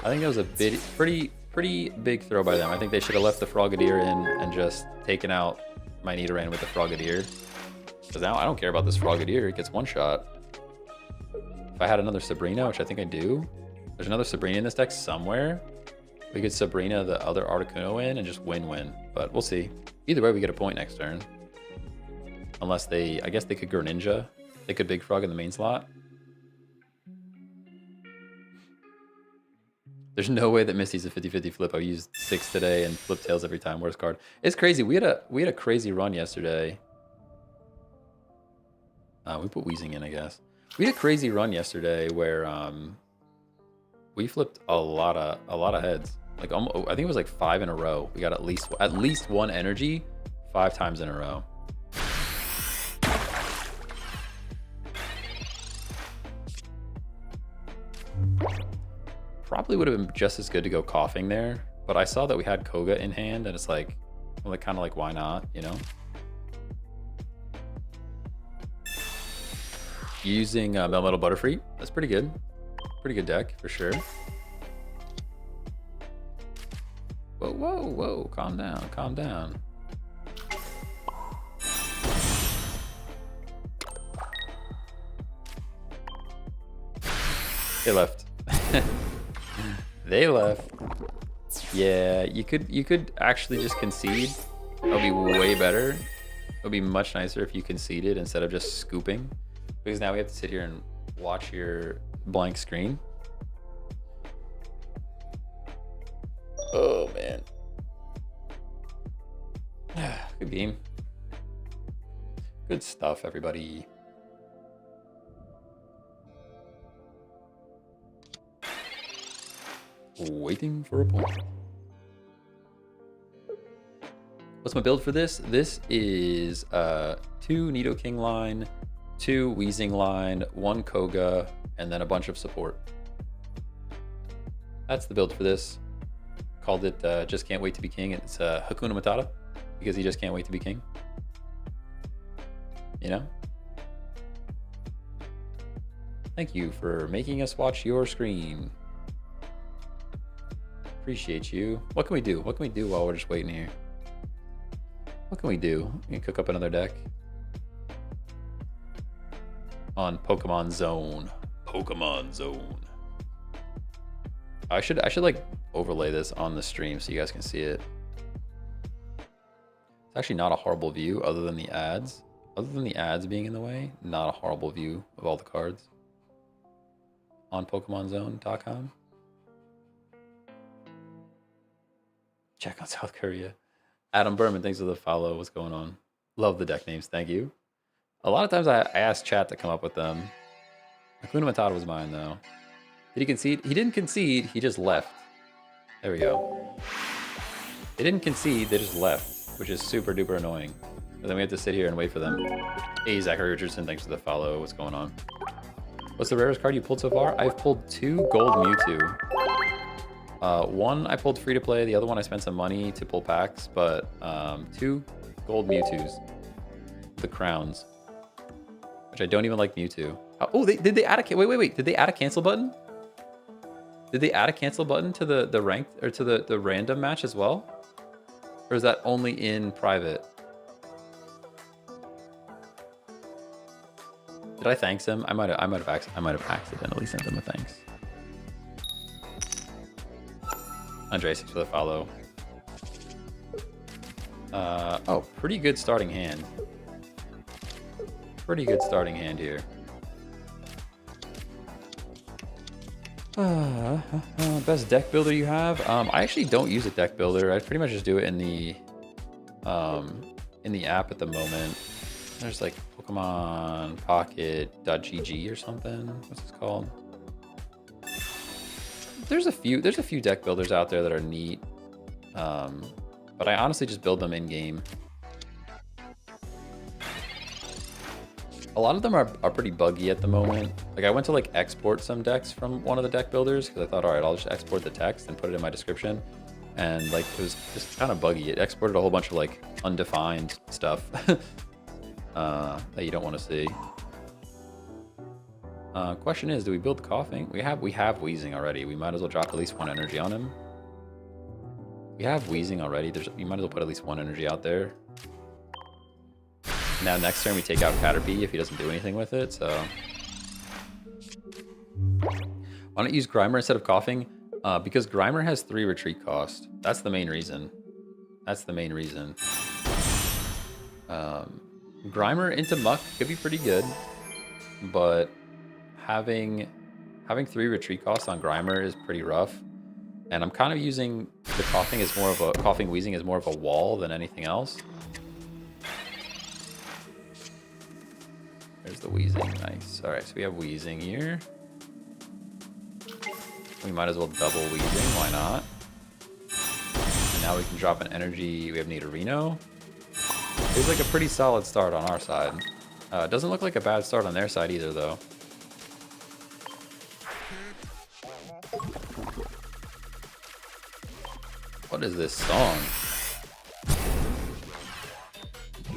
I think that was a pretty big throw by them. I think they should have left the Frogadier in and just taken out my Nidoran with the Frogadier. Because now I don't care about this Frogadier. It gets one shot. If I had another Sabrina, which I think I do. There's another Sabrina in this deck somewhere. We could Sabrina the other Articuno in and just win-win. But we'll see. Either way, we get a point next turn. Unless I guess they could Greninja. They could Big Frog in the main slot. There's no way that Misty's a 50-50 flip. I used 6 today and flip tails every time. Worst card. It's crazy. We had a crazy run yesterday. We put Weezing in, I guess. We had a crazy run yesterday where we flipped a lot of heads. Like I think it was like 5 in a row. We got at least one energy 5 times in a row. Probably would have been just as good to go Coughing there, but I saw that we had Koga in hand, and it's like, well, like kind of like why not, you know? Using Melmetal Butterfree, that's pretty good. Pretty good deck for sure. Whoa, calm down, calm down. They left. They left. Yeah, you could actually just concede. That would be way better. It would be much nicer if you conceded instead of just scooping. Because now we have to sit here and watch your blank screen. Oh, man. Good game. Good stuff, everybody. Waiting for a point. What's my build for this? This is 2 Nidoking line, 2 Weezing line, 1 Koga, and then a bunch of support. That's the build for this. Called it Just Can't Wait to Be King. It's Hakuna Matata because he just can't wait to be king. You know? Thank you for making us watch your screen. Appreciate you. What can we do? What can we do while we're just waiting here? What can we do? We can cook up another deck. On Pokemon Zone. Pokemon Zone. I should like overlay this on the stream so you guys can see it. It's actually not a horrible view other than the ads. Other than the ads being in the way, not a horrible view of all the cards. On PokemonZone.com. Check on South Korea. Adam Berman, thanks for the follow. What's going on? Love the deck names. Thank you. A lot of times I ask chat to come up with them. Hakuna Matata was mine, though. Did he concede? He didn't concede. He just left. There we go. They didn't concede. They just left, which is super duper annoying. And then we have to sit here and wait for them. Hey, Zachary Richardson, thanks for the follow. What's going on? What's the rarest card you pulled so far? I've pulled 2 gold Mewtwo. One I pulled free to play. The other one I spent some money to pull packs. But 2 gold Mewtwo's. The crowns. Which I don't even like Mewtwo. Oh, did they add a... Wait. Did they add a cancel button? Did they add a cancel button to the ranked... Or to the random match as well? Or is that only in private? Did I thanks him? I might have accidentally sent him a thanks. Andres, thanks for the follow. Oh, pretty good starting hand. Pretty good starting hand here. Best deck builder you have? I actually don't use a deck builder. I pretty much just do it in the app at the moment. There's like Pokemon Pocket.gg or something. What's this called? There's a few deck builders out there that are neat. But I honestly just build them in game. A lot of them are pretty buggy at the moment. Like I went to like export some decks from one of the deck builders because I thought, all right, I'll just export the text and put it in my description. And like it was just kind of buggy. It exported a whole bunch of like undefined stuff that you don't want to see. Question is, do we build Coughing? We have Wheezing already. We might as well drop at least 1 energy on him. We have Wheezing already. You might as well put at least 1 energy out there. Now next turn we take out Caterpie if he doesn't do anything with it, so... Why not use Grimer instead of Coughing? Because Grimer has 3 retreat cost. That's the main reason. That's the main reason. Grimer into Muck could be pretty good, but having 3 retreat costs on Grimer is pretty rough. And I'm kind of using the Coughing as more of a Coughing Wheezing as more of a wall than anything else. There's the Wheezing, nice. All right, so we have Wheezing here. We might as well double Wheezing, why not? And now we can drop an energy. We have Nidorino. It's like a pretty solid start on our side. It doesn't look like a bad start on their side either, though. What is this song?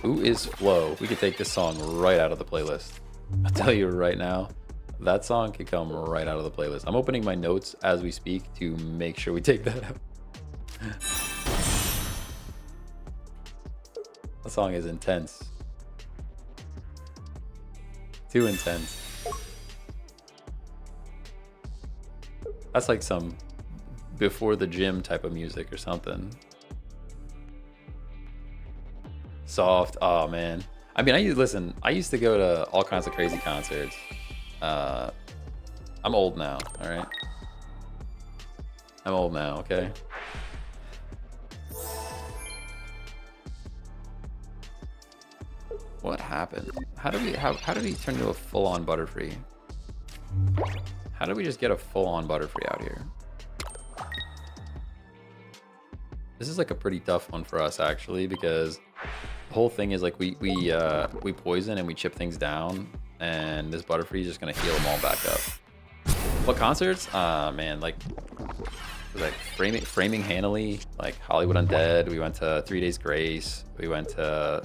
Who is Flo? We could take this song right out of the playlist. I'll tell you right now, that song could come right out of the playlist. I'm opening my notes as we speak to make sure we take that out. That song is intense. Too intense. That's like some before the gym type of music or something. Soft. Oh man. I mean, I used to go to all kinds of crazy concerts. I'm old now, all right? I'm old now, okay? What happened? How did we turn into a full-on Butterfree? How did we just get a full-on Butterfree out here? This is like a pretty tough one for us actually, because the whole thing is like we poison and we chip things down, and this Butterfree is just gonna heal them all back up. What concerts? Man, like was like framing Hanley, like Hollywood Undead. We went to 3 Days Grace. We went to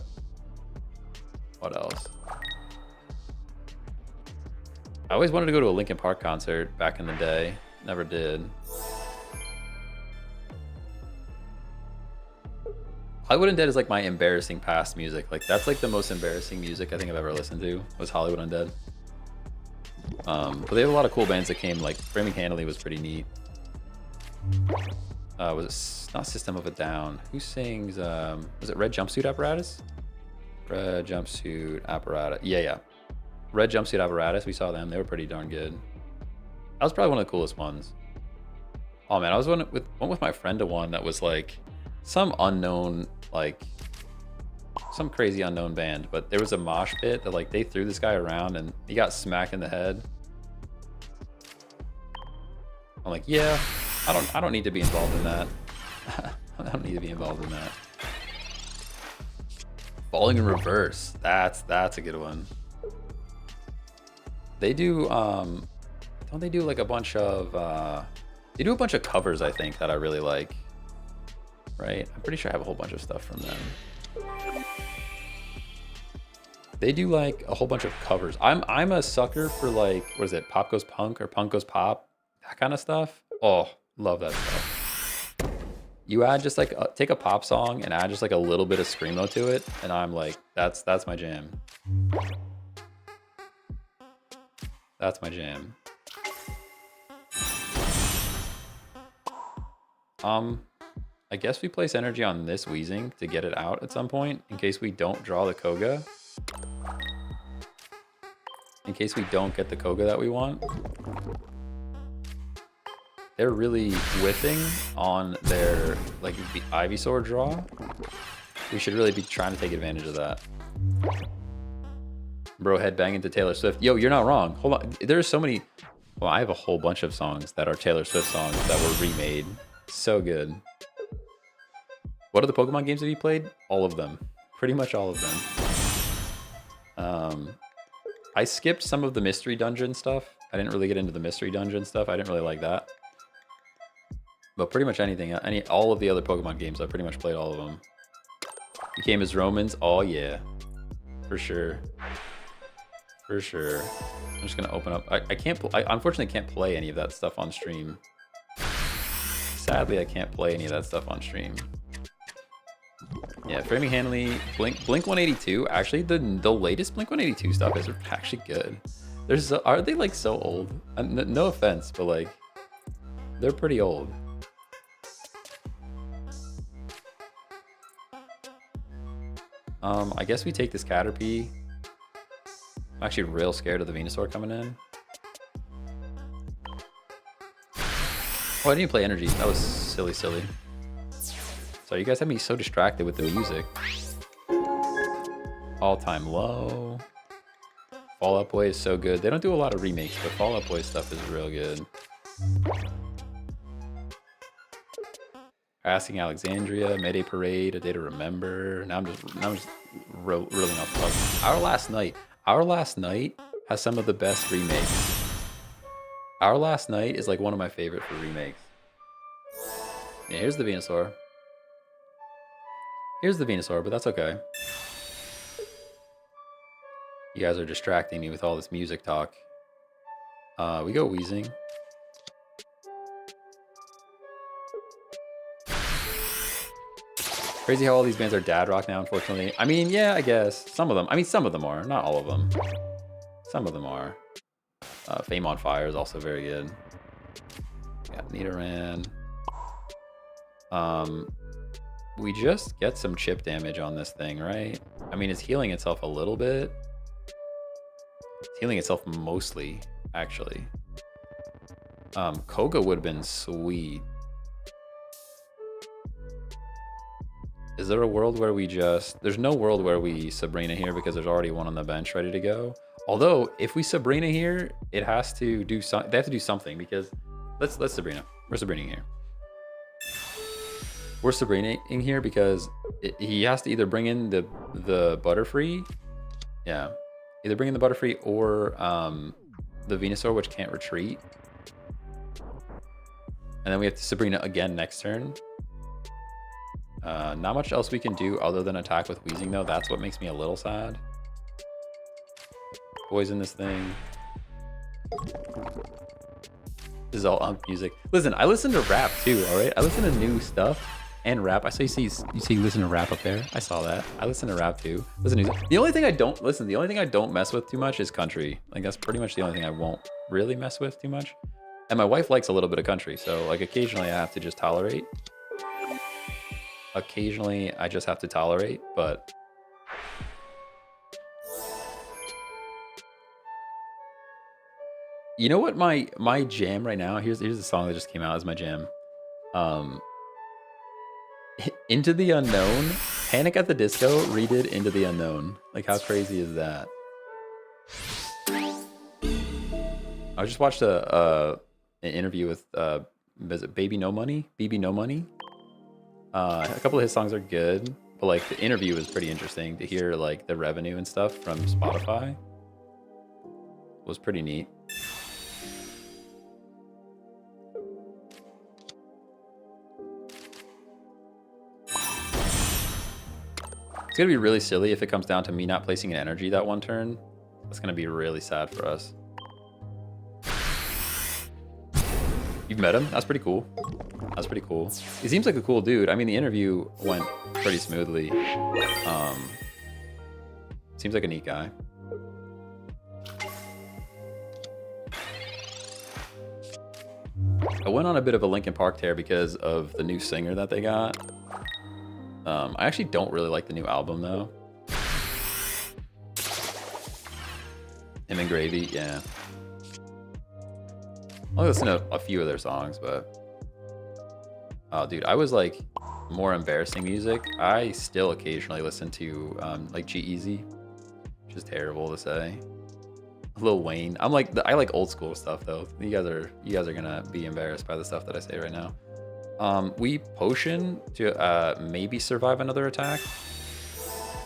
what else? I always wanted to go to a Linkin Park concert back in the day. Never did. Hollywood Undead is like my embarrassing past music. Like that's like the most embarrassing music I think I've ever listened to was Hollywood Undead. But they have a lot of cool bands that came. Like Framing Hanley was pretty neat. Was it not System of a Down? Who sings? Was it Red Jumpsuit Apparatus? Red Jumpsuit Apparatus. Yeah. Red Jumpsuit Apparatus. We saw them. They were pretty darn good. That was probably one of the coolest ones. Oh man, I was went with my friend to one that was like some unknown, like some crazy unknown band, but there was a mosh pit that like they threw this guy around and he got smacked in the head. I'm like, yeah, I don't need to be involved in that. I don't need to be involved in that. Falling in Reverse. That's a good one. They do don't they do like a bunch of they do a bunch of covers, I think, that I really like. Right? I'm pretty sure I have a whole bunch of stuff from them. They do like a whole bunch of covers. I'm a sucker for like, what is it? Pop Goes Punk or Punk Goes Pop? That kind of stuff. Oh, love that stuff. You add just like take a pop song and add just like a little bit of screamo to it, and I'm like, that's my jam. That's my jam. I guess we place energy on this Wheezing to get it out at some point in case we don't draw the Koga. In case we don't get the Koga that we want. They're really whiffing on their like the Ivysaur draw. We should really be trying to take advantage of that. Bro, headbang into Taylor Swift. Yo, you're not wrong. Hold on. There's so many. Well, I have a whole bunch of songs that are Taylor Swift songs that were remade. So good. What other Pokemon games have you played? All of them. Pretty much all of them. I skipped some of the mystery dungeon stuff. I didn't really get into the mystery dungeon stuff. I didn't really like that. But pretty much anything, all of the other Pokemon games, I pretty much played all of them. Became as Romans. Oh yeah, for sure. For sure. I'm just gonna open up. I unfortunately can't play any of that stuff on stream. Sadly, I can't play any of that stuff on stream. Yeah, Framing Hanley, Blink 182. Actually, the latest Blink 182 stuff is actually good. Are they like so old? No offense, but like they're pretty old. I guess we take this Caterpie. I'm actually real scared of the Venusaur coming in. Oh, I didn't play Energy. That was silly. Sorry, you guys have me so distracted with the music. All-time low. Fall Out Boy is so good. They don't do a lot of remakes, but Fall Out Boy stuff is real good. Asking Alexandria, Mayday Parade, A Day to Remember. Now I'm just reeling off the top. Our Last Night has some of the best remakes. Our Last Night is like one of my favorite for remakes. Yeah, here's the Venusaur. Here's the Venusaur, but that's okay. You guys are distracting me with all this music talk. We go Wheezing. Crazy how all these bands are dad rock now, unfortunately. I mean, yeah, I guess. Some of them. I mean, some of them are. Not all of them. Some of them are. Fame on Fire is also very good. Got Nidoran. We just get some chip damage on this thing, right? I mean, it's healing itself a little bit. It's healing itself mostly, actually. Koga would have been sweet. Is there a world where we just... There's no world where we Sabrina here because there's already one on the bench ready to go. Although, if we Sabrina here, it has to do some... They have to do something because... Let's Sabrina. We're Sabrina here. We're Sabrina-ing here because he has to either bring in the Butterfree. Yeah. Either bring in the Butterfree or the Venusaur, which can't retreat. And then we have Sabrina again next turn. Not much else we can do other than attack with Wheezing, though. That's what makes me a little sad. Poison this thing. This is all ump music. Listen, I listen to rap too, all right? I listen to new stuff and rap. I saw you listen to rap up there. I saw that. I listen to rap too. Listen to music. The only thing I don't mess with too much is country. Like, that's pretty much the only thing I won't really mess with too much. And my wife likes a little bit of country, so like occasionally I have to just tolerate. Occasionally I just have to tolerate, but you know what my jam right now? Here's a song that just came out as my jam. Into the Unknown, Panic at the Disco redid Into the Unknown. Like, how crazy is that? I just watched an interview with Baby No Money. A couple of his songs are good, but like the interview was pretty interesting to hear, like the revenue and stuff from Spotify was pretty neat. It's gonna be really silly if it comes down to me not placing an energy that one turn. That's gonna be really sad for us. You've met him? That's pretty cool. That's pretty cool. He seems like a cool dude. I mean, the interview went pretty smoothly. Seems like a neat guy. I went on a bit of a Linkin Park tear because of the new singer that they got. I actually don't really like the new album though. Him and Gravy, yeah. I'll listen to a few of their songs, but oh, dude, I was like more embarrassing music. I still occasionally listen to like G-Eazy, which is terrible to say. Lil Wayne. I like old school stuff though. You guys are gonna be embarrassed by the stuff that I say right now. We potion to maybe survive another attack.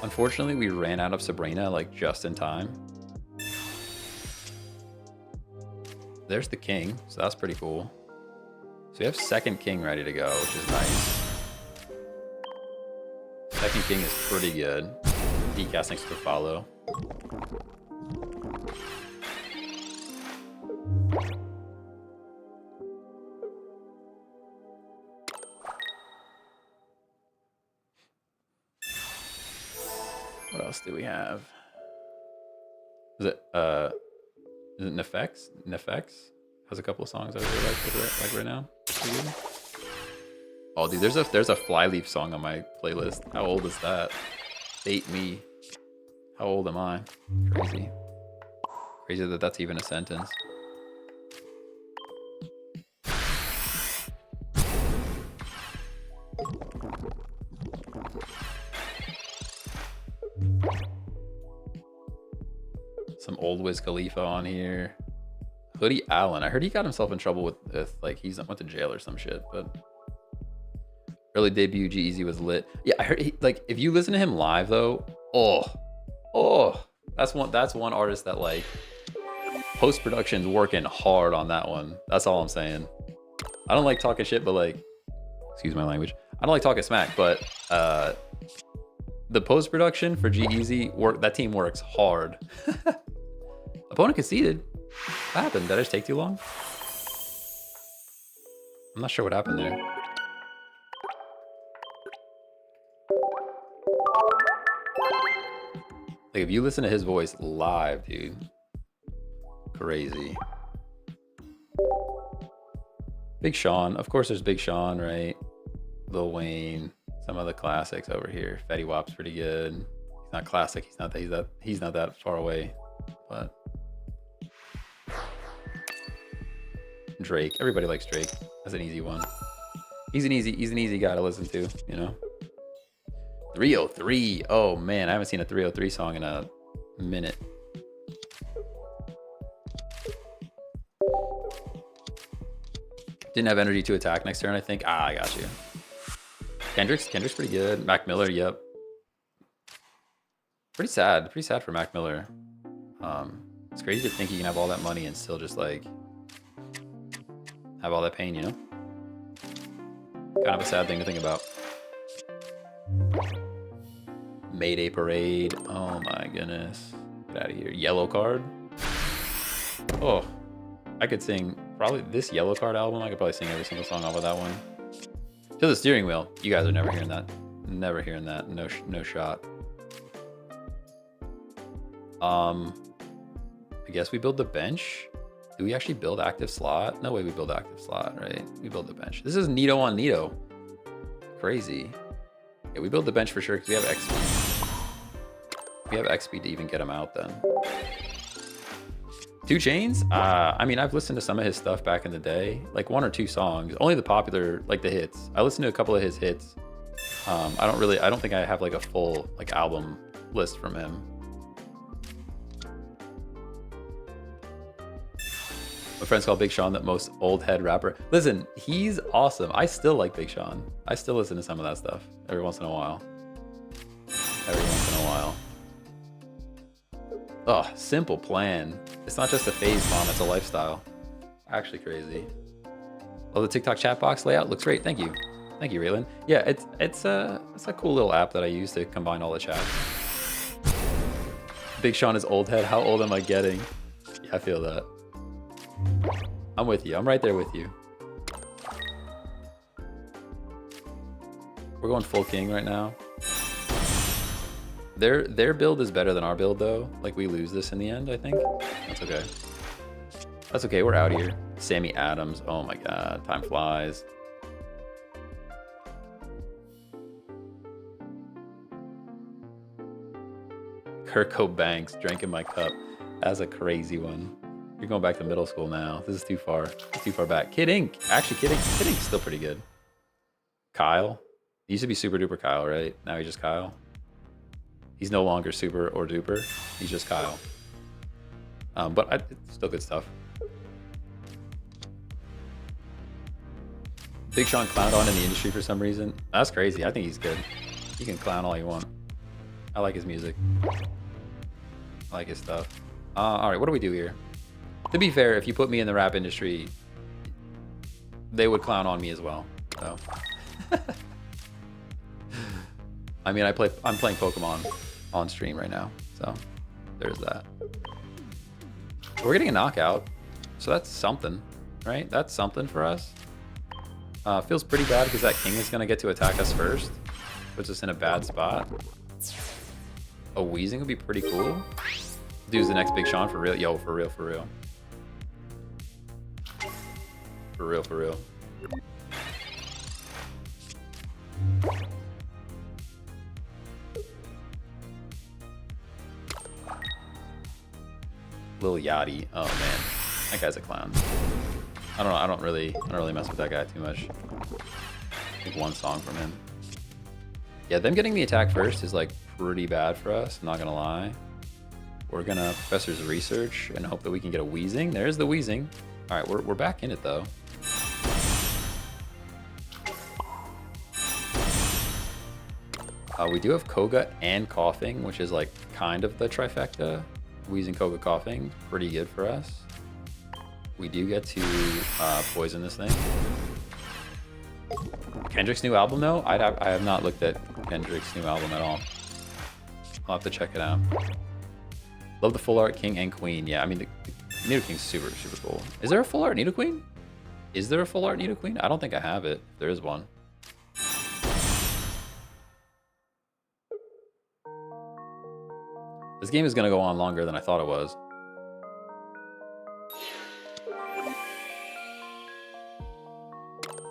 Unfortunately, we ran out of Sabrina like just in time. There's the king, so that's pretty cool. So we have second king ready to go, which is nice. Second king is pretty good. Decast next to follow. What else do we have? Is it NOEX? NOEX has a couple of songs I really like right now. Oh, dude, there's a Flyleaf song on my playlist. How old is that? Date me. How old am I? Crazy. Crazy that that's even a sentence. Some old Wiz Khalifa on here. Hoodie Allen. I heard he got himself in trouble with like he's went to jail or some shit, but early debut G-Eazy was lit. Yeah, I heard like if you listen to him live though, that's one artist that like post-production's working hard on that one. That's all I'm saying. I don't like talking shit, but like, excuse my language. I don't like talking smack, but the post-production for G-Eazy that team works hard. Opponent conceded. What happened? Did I just take too long? I'm not sure what happened there. Like if you listen to his voice live, dude, crazy. Big Sean, of course there's Big Sean, right? Lil Wayne, some of the classics over here. Fetty Wap's pretty good. He's not classic, he's not that far away, but Drake, everybody likes Drake. That's an easy one. He's an easy guy to listen to, you know. 303. Oh man, I haven't seen a 303 song in a minute. Didn't have energy to attack next turn, I think. I got you. Kendrick's pretty good. Mac Miller, yep. Pretty sad for Mac Miller. It's crazy to think he can have all that money and still just like have all that pain, you know? Kind of a sad thing to think about. Mayday Parade. Oh my goodness. Get out of here. Yellow Card. Oh, I could sing probably this Yellow Card album. I could probably sing every single song off of that one. To the Steering Wheel. You guys are never hearing that. Never hearing that. No shot. I guess we build the bench. Do we actually build active slot? No way we build active slot, right? We build the bench. This is Nito on Nito. Crazy. Yeah, we build the bench for sure because we have XP. We have XP to even get him out then. 2 Chainz? I mean, I've listened to some of his stuff back in the day, like 1 or 2 songs, only the popular, like the hits. I listened to a couple of his hits. I don't think I have like a full like album list from him. My friends call Big Sean the most old head rapper. Listen, he's awesome. I still like Big Sean. I still listen to some of that stuff every once in a while. Oh, Simple Plan. It's not just a phase bomb, it's a lifestyle. Actually crazy. Oh, the TikTok chat box layout looks great. Thank you. Thank you, Raylan. Yeah, it's a cool little app that I use to combine all the chat. Big Sean is old head. How old am I getting? Yeah, I feel that. I'm with you. I'm right there with you. We're going full king right now. Their build is better than our build though. Like we lose this in the end, I think. That's okay. That's okay. We're out here. Sammy Adams. Oh my god. Time flies. Kirko Banks drinking my cup. That's a crazy one. You're going back to middle school now. This is too far. It's too far back. Kid Ink. Actually, Kid Ink's still pretty good. Kyle. He used to be Super Duper Kyle, right? Now he's just Kyle. He's no longer Super or Duper. He's just Kyle. But it's still good stuff. Big Sean clowned on in the industry for some reason. That's crazy. I think he's good. You can clown all you want. I like his music. I like his stuff. All right, what do we do here? To be fair, if you put me in the rap industry, they would clown on me as well. So, I mean, I'm playing Pokemon on stream right now, so there's that. We're getting a knockout, so that's something, right? That's something for us. Feels pretty bad because that king is gonna get to attack us first, puts us in a bad spot. A Weezing would be pretty cool. Dude's the next Big Sean for real. Yo, for real, for real. For real, for real. Lil Yachty. Oh man, that guy's a clown. I don't know. I don't really mess with that guy too much. I think 1 song from him. Yeah, them getting the attack first is like pretty bad for us. I'm not gonna lie. We're gonna Professor's Research and hope that we can get a Weezing. There's the Weezing. All right, we're back in it though. We do have Koga and Coughing, which is like kind of the trifecta. Weezing, Koga, Coughing, pretty good for us. We do get to poison this thing. Kendrick's new album though? I have not looked at Kendrick's new album at all. I'll have to check it out. Love the full art King and Queen. Yeah, I mean, the Nidoking's super, super cool. Is there a full art Nidoqueen? Is there a full art Nidoqueen? I don't think I have it. There is one. This game is going to go on longer than I thought it was.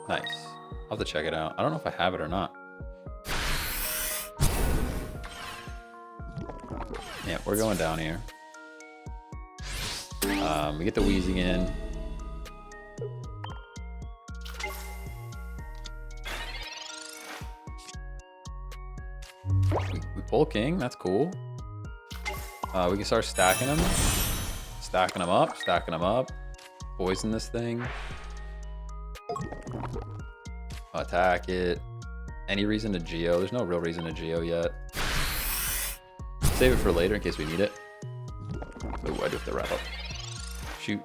Nice. I'll have to check it out. I don't know if I have it or not. Yeah, we're going down here. We get the Weezing in. We pull King, that's cool. We can start stacking them. Stacking them up, stacking them up. Poison this thing. Attack it. Any reason to Geo? There's no real reason to Geo yet. Save it for later in case we need it. Ooh, I do have to wrap up. Shoot.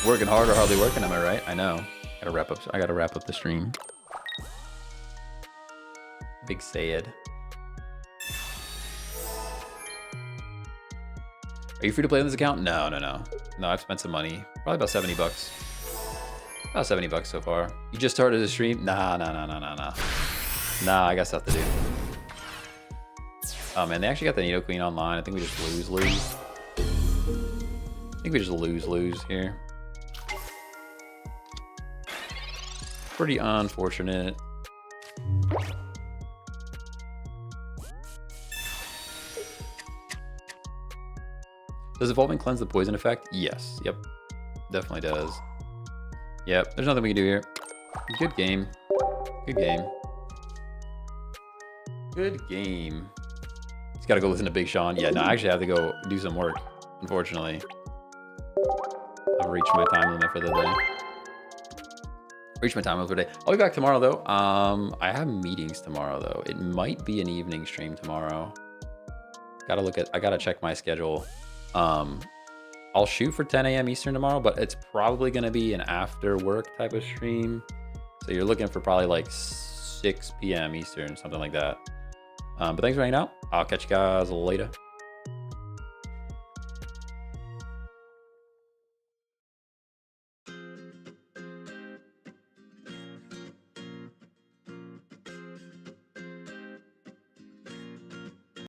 Working hard or hardly working, am I right? I know. I gotta wrap up the stream. Big sad. Are you free to play on this account? No, no, no. No, I've spent some money. Probably about 70 bucks. About 70 bucks so far. You just started a stream? Nah. Nah, I got stuff to do. Oh man, they actually got the Nido Queen online. I think we just lose. I think we just lose here. Pretty unfortunate. Does Evolving cleanse the poison effect? Yes. Yep. Definitely does. Yep. There's nothing we can do here. Good game. Good game. Good game. Just gotta go listen to Big Sean. Yeah, no, I actually have to go do some work, unfortunately. I've reached my time limit for the day. I'll be back tomorrow, though. I have meetings tomorrow, though. It might be an evening stream tomorrow. I gotta check my schedule. I'll shoot for 10 a.m. Eastern tomorrow, but it's probably gonna be an after work type of stream. So you're looking for probably like 6 p.m. Eastern, something like that. But thanks for hanging out. I'll catch you guys later.